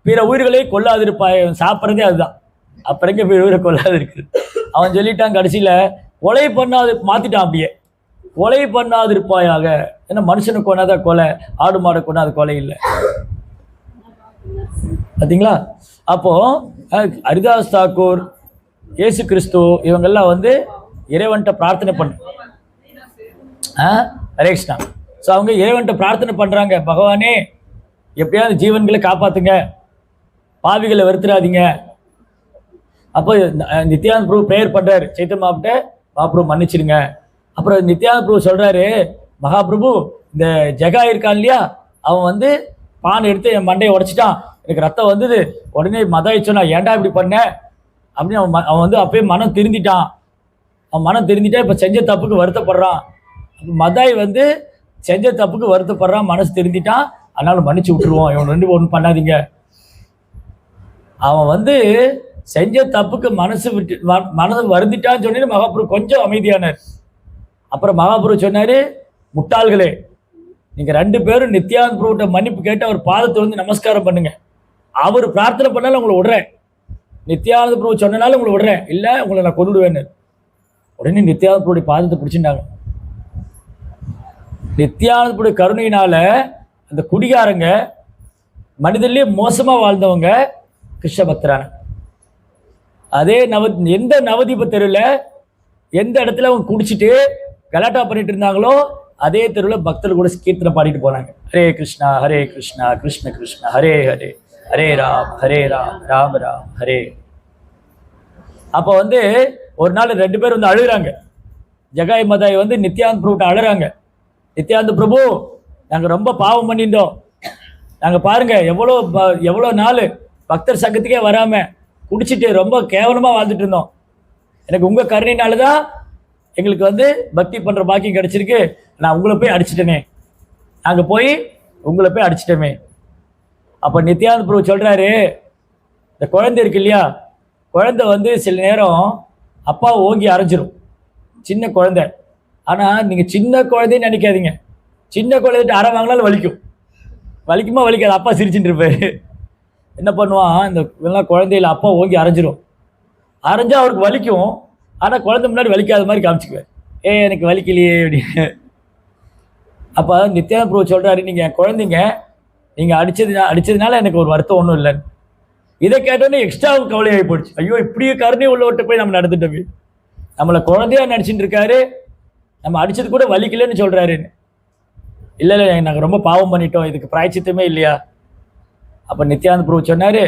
பிற உயிர்களை கொல்லாதிருப்பாய். சாப்பிட்றதே அதுதான், அப்புறம் எங்க பிற உயிரை கொள்ளாது இருக்கு. அவன் சொல்லிட்டான் கடைசியில, கொலை பண்ணாது மாத்திட்டான், அப்படியே கொலை பண்ணாதிருப்பாயாக. ஏன்னா மனுஷனுக்கு கொண்டாதான் கொலை, ஆடு மாடை கொண்டாது கொலை இல்லை. பார்த்தீங்களா? அப்போ ஹரிதாஸ் தாக்கூர், இயேசு கிறிஸ்து, இவங்கெல்லாம் வந்து இறைவன்கிட்ட பிரார்த்தனை பண்ண ஹரே கிருஷ்ணா. ஸோ அவங்க இறைவன்கிட்ட பிரார்த்தனை பண்றாங்க, பகவானே எப்படியாவது ஜீவன்களை காப்பாத்துங்க, பாவிகளை வெறுத்துறாதீங்க. அப்போ நித்யானந்த பிரபு ப்ரேயர் பண்றாரு சைத்தன்ய மகாபிரபு, மகாபிரபு மன்னிச்சிருங்க. அப்புறம் நித்யானந்த பிரபு சொல்றாரு, மகாபிரபு, இந்த ஜெகா இருக்கான் இல்லையா, அவன் வந்து பானை எடுத்து என் மண்டையை உடைச்சிட்டான், எனக்கு ரத்தம் வந்தது. உடனே மதாய் சொன்னா, ஏன்டா இப்படி பண்ண அப்படின்னு அவன் வந்து அப்பயே மனம் திருந்திட்டான். அவன் மனம் தெரிஞ்சுட்டா இப்போ செஞ்ச தப்புக்கு வருத்தப்படுறான். மதாய் வந்து செஞ்ச தப்புக்கு வருத்தப்படுறான், மனசு தெரிஞ்சிட்டான், அதனால மன்னிச்சு விட்டுருவோம், இவன் 2 ஒன்றும் பண்ணாதீங்க. அவன் வந்து செஞ்ச தப்புக்கு மனசு வருந்திட்டான்னு சொன்னே மகாபுரு கொஞ்சம் அமைதியானார். அப்புறம் மகாபுரு சொன்னாரு, முட்டாள்களே, நீங்க 2 பேரும் நித்யானந்த பிரபுட்ட மன்னிப்பு கேட்டு அவர் பாதத்தை வந்து நமஸ்காரம் பண்ணுங்க. அவர் பிரார்த்தனை பண்ணாலும் உங்களை விடுறேன், நித்யானந்த பிரபு சொன்னனாலும் உங்களை விடுறேன், இல்ல உங்களை நான் கொண்டுடுவேன்னு. உடனே நித்யானந்த பிரபுடைய பாதத்தை பிடிச்சிட்டாங்க. நித்யானந்த பிரபுடைய கருணையினால அந்த குடிகாரங்க, மனிதர்லயே மோசமா வாழ்ந்தவங்க கிருஷ்ண பக்தரான. அதே எந்த நவதீப தெருவில் எந்த இடத்துல அவங்க குடிச்சிட்டு கலாட்டா பண்ணிட்டு இருந்தாங்களோ அதே தெருவில் பக்தர்கள் கூட கீர்த்தனை பாடிட்டு போனாங்க. ஹரே கிருஷ்ணா கிருஷ்ண கிருஷ்ணா ஹரே ஹரே, ஹரே ராம் ராம் ராம் ஹரே. அப்போ வந்து ஒரு நாள் 2 பேர் வந்து அழுகுறாங்க. ஜகாய் மதாய் வந்து நித்யானந்த பிரபுட்ட அழுறாங்க. நித்யானந்த பிரபு, நாங்கள் ரொம்ப பாவம் பண்ணியிருந்தோம், நாங்கள் பாருங்க எவ்வளோ நாள் பக்தர் சங்கத்துக்கே வராமல் குடிச்சிட்டு ரொம்ப கேவலமாக வாழ்ந்துட்டு இருந்தோம். எனக்கு உங்கள் கருணையினால தான் எங்களுக்கு வந்து பக்தி பண்ணுற பாக்கியம் கிடைச்சிருக்கு. நான் உங்களை போய் அடிச்சிட்டேனே, நாங்கள் போய் உங்களை போய் அடிச்சிட்டோமே. அப்போ நித்யானந்த பிரபு சொல்கிறாரு, இந்த குழந்தை இருக்கு இல்லையா, குழந்தை வந்து சில நேரம் அப்பா ஓங்கி அரைஞ்சிரும், சின்ன குழந்தை. ஆனால் நீங்கள் சின்ன குழந்தைன்னு நினைக்காதீங்க, சின்ன குழந்தைட்டு அரை வாங்கினாலும் வலிக்குமா வலிக்காது. அப்பா சிரிச்சுட்டு இருப்பாரு. என்ன பண்ணுவான், இந்த குழந்தையில அப்பா ஓங்கி அரைஞ்சிரும், அரைஞ்சா அவருக்கு வலிக்கும், ஆனால் குழந்தை முன்னாடி வலிக்காத மாதிரி காமிச்சுக்குவேன், எனக்கு வலிக்கலையே அப்படின்னு. அப்போ நித்யானந்த பிரபு சொல்கிறாரு, நீங்கள் என் குழந்தைங்க, நீங்கள் அடித்ததுனால எனக்கு ஒரு வருத்தம் ஒன்றும் இல்லைன்னு. இதை கேட்டோன்னே எக்ஸ்ட்ரா கவலையாகி போயிடுச்சு. ஐயோ, இப்படியே கருணை உள்ளவர்கிட்ட போய் நம்ம நடந்துட்டோமே, நம்மளை குழந்தையா நினச்சிட்டு இருக்காரு, நம்ம அடித்தது கூட வலிக்கலன்னு சொல்கிறாருன்னு. இல்லை நாங்கள் ரொம்ப பாவம் பண்ணிட்டோம், இதுக்கு பிராய்ச்சித்தமே இல்லையா. அப்போ நித்யானந்த பிரபு சொன்னார்,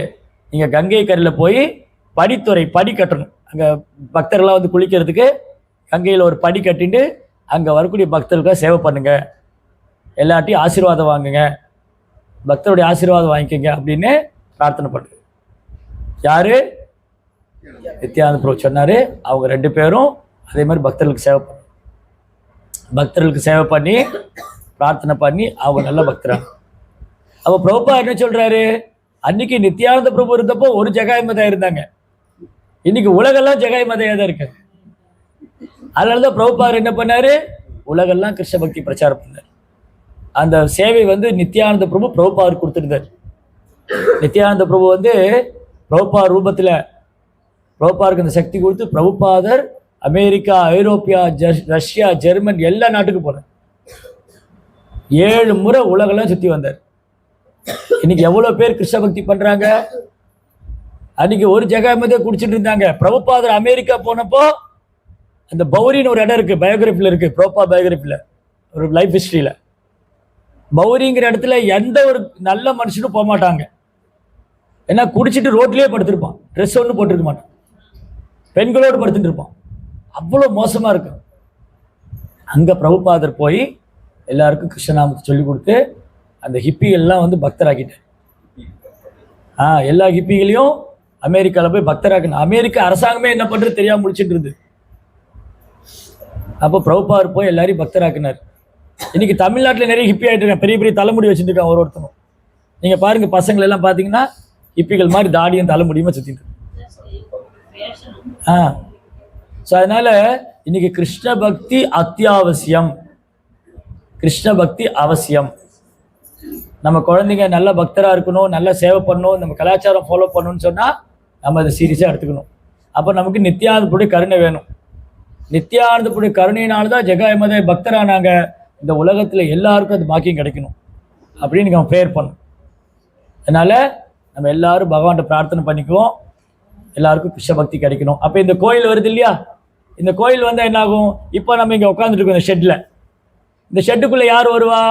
நீங்கள் கங்கை கரையில் போய் படி கட்டணும். அங்கே பக்தர்களாக வந்து குளிக்கிறதுக்கு கங்கையில் ஒரு படி கட்டிட்டு அங்கே வரக்கூடிய பக்தர்களுக்காக சேவை பண்ணுங்க, எல்லாட்டையும் ஆசீர்வாதம் வாங்குங்க, பக்தருடைய ஆசீர்வாதம் வாங்கிக்கோங்க அப்படின்னு பிரார்த்தனை பண்ணுங்க. யாரு? நித்யானந்த பிரபு சொன்னார். அவங்க 2 பேரும் அதே மாதிரி பக்தர்களுக்கு சேவை பண்ணி பிரார்த்தனை பண்ணி அவங்க நல்ல பக்தராங்க. அப்போ பிரபுபா என்ன சொல்றாரு, அன்னைக்கு நித்யானந்த பிரபு இருந்தப்போ ஒரு ஜகாய் மதா இருந்தாங்க, இன்னைக்கு உலகெல்லாம் ஜகாய் மதையா தான் இருக்கு. அதனாலதான் பிரபுபாதர் என்ன பண்ணாரு, உலகெல்லாம் கிருஷ்ண பக்தி பிரச்சாரம் பண்ணார். அந்த சேவை வந்து நித்யானந்த பிரபு பிரபுபாதர் கொடுத்துருந்தார். நித்யானந்த பிரபு வந்து பிரபுபாதர் ரூபத்தில் பிரபுபாதருக்கு அந்த சக்தி கொடுத்து பிரபுபாதர் அமெரிக்கா, ஐரோப்பியா, ரஷ்யா, ஜெர்மன் எல்லா நாட்டுக்கு போனார். 7 முறை உலகெல்லாம் சுற்றி வந்தார். இன்னைக்கு எவ்வளோ பேர் கிருஷ்ண பக்தி பண்ணுறாங்க. அன்னைக்கு ஒரு ஜகாமதே குடிச்சிட்டு இருந்தாங்க. பிரபுபாதர் அமெரிக்கா போனப்போ அந்த பௌரின்னு ஒரு இடம் இருக்குது, பயோகிராஃபியில் இருக்குது, பிரபுபா பயோகிராஃபியில் ஒரு லைஃப் ஹிஸ்ட்ரியில். பௌரிங்கிற இடத்துல எந்த ஒரு நல்ல மனுஷனும் போக மாட்டாங்க. ஏன்னா குடிச்சிட்டு ரோட்லேயே படுத்துருப்பான், ட்ரெஸ் ஒன்றும் போட்டுருக்க மாட்டான், பெண்களோடு படுத்துட்டு இருப்பான், அவ்வளோ மோசமாக இருக்கும். அங்கே பிரபுபாதர் போய் எல்லாருக்கும் கிருஷ்ணநாமத்தை சொல்லி கொடுத்து அந்த ஹிப்பிகள்லாம் வந்து பக்தராக்கிட்டார். எல்லா ஹிப்பிகளையும் அமெரிக்காவில் போய் பக்தராக்கணும். அமெரிக்கா அரசாங்கமே என்ன பண்ணுறது தெரியாமல் முடிச்சுட்டு இருந்து. அப்போ பிரபுபாதர் போய் எல்லாரையும் பக்தராக்கினார். இன்னைக்கு தமிழ்நாட்டில் நிறைய ஹிப்பி ஆகிட்டு இருக்காங்க, பெரிய பெரிய தலைமுடி வச்சுட்டு இருக்காங்க ஒருத்தனும். நீங்கள் பாருங்க, பசங்களை எல்லாம் பார்த்தீங்கன்னா ஹிப்பிகள் மாதிரி தாடியும் தலைமுடியுமா சுற்றிட்டு. ஸோ அதனால இன்னைக்கு கிருஷ்ண பக்தி அத்தியாவசியம், கிருஷ்ண பக்தி அவசியம். நம்ம குழந்தைங்க நல்ல பக்தராக இருக்கணும், நல்ல சேவை பண்ணணும், நம்ம கலாச்சாரம் ஃபாலோ பண்ணணும்னு சொன்னால் நம்ம அதை சீரியஸாக எடுத்துக்கணும். அப்போ நமக்கு நித்யானந்தப்புடைய கருணை வேணும். நித்யானந்தப்புடைய கருணையினால்தான் ஜகாய் மதாய் பக்தரானாங்க. இந்த உலகத்தில் எல்லாருக்கும் அது பாக்கியம் கிடைக்கணும் அப்படின்னு நம்ம ப்ரேயர் பண்ணணும். அதனால் நம்ம எல்லாரும் பகவான்கிட்ட பிரார்த்தனை பண்ணிக்குவோம், எல்லாருக்கும் கிருஷ்ண பக்தி கிடைக்கணும். அப்போ இந்த கோயில் வருது இல்லையா, இந்த கோயில் வந்தால் என்ன ஆகும், இப்போ நம்ம இங்கே உட்காந்துட்டு இருக்கோம் இந்த ஷெட்டில். இந்த ஷெட்டுக்குள்ளே யார் வருவா,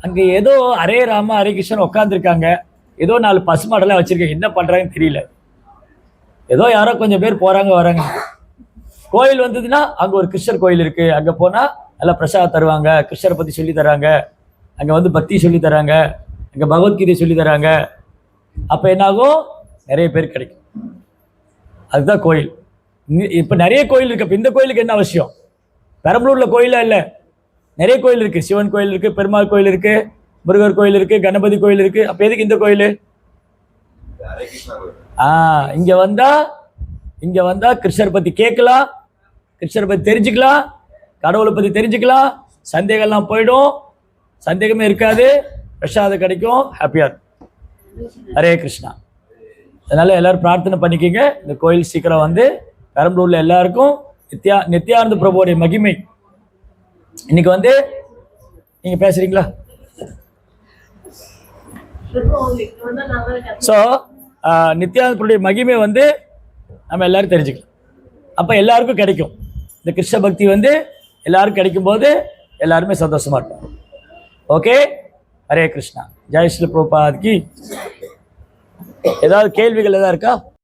அங்கே ஏதோ ஹரே ராம ஹரே கிருஷ்ணன் உட்காந்துருக்காங்க, ஏதோ 4 பசுமாடெல்லாம் வச்சுருக்காங்க, என்ன பண்ணுறாங்கன்னு தெரியல, ஏதோ யாரோ கொஞ்சம் பேர் போகிறாங்க வராங்க. கோயில் வந்ததுன்னா அங்கே ஒரு கிருஷ்ணர் கோயில் இருக்குது, அங்கே போனால் நல்லா பிரசாதம் தருவாங்க, கிருஷ்ணரை பற்றி சொல்லி தராங்க, அங்கே வந்து பக்தி சொல்லி தராங்க, அங்கே பகவத்கீதை சொல்லி தராங்க. அப்போ என்னாகும், நிறைய பேர் கிடைக்கும். அதுதான் கோயில். இப்போ நிறைய கோயில் இருக்கு. இப்போ இந்த கோயிலுக்கு என்ன அவசியம்? பெரம்பலூர்ல கோயிலா இல்லை, நிறைய கோயில் இருக்கு. சிவன் கோயில் இருக்கு, பெருமாள் கோயில் இருக்கு, முருகர் கோயில் இருக்கு, கணபதி கோயில் இருக்கு. அப்ப எதுக்கு இந்த கோயில்? இங்க வந்தா கிருஷ்ணர் பத்தி கேட்கலாம், கிருஷ்ணர் பத்தி தெரிஞ்சுக்கலாம், கடவுளை பத்தி தெரிஞ்சுக்கலாம், சந்தேகம்லாம் போயிடும், சந்தேகமே இருக்காது, பிரசாதம் கிடைக்கும், ஹாப்பியா இருக்கும். ஹரே கிருஷ்ணா. அதனால எல்லாரும் பிரார்த்தனை பண்ணிக்கிங்க. இந்த கோயில் சீக்கிரம் வந்து பெரம்பலூர்ல எல்லாருக்கும் நித்யானந்த பிரபுவோடைய மகிமை. இன்னைக்கு வந்து நீங்க பேசுறீங்களா? ஸோ நித்யானந்த பிரபுடைய மகிமை வந்து நம்ம எல்லாரும் தெரிஞ்சுக்கலாம். அப்ப எல்லாருக்கும் கிடைக்கும். இந்த கிருஷ்ண பக்தி வந்து எல்லாருக்கும் கிடைக்கும் போது எல்லாருமே சந்தோஷமா இருப்பாங்க. ஓகே, ஹரே கிருஷ்ணா. ஜெய் ஸ்ரீ பிரபுபாத் கி. ஏதாவது கேள்விகள் ஏதாவது இருக்கா?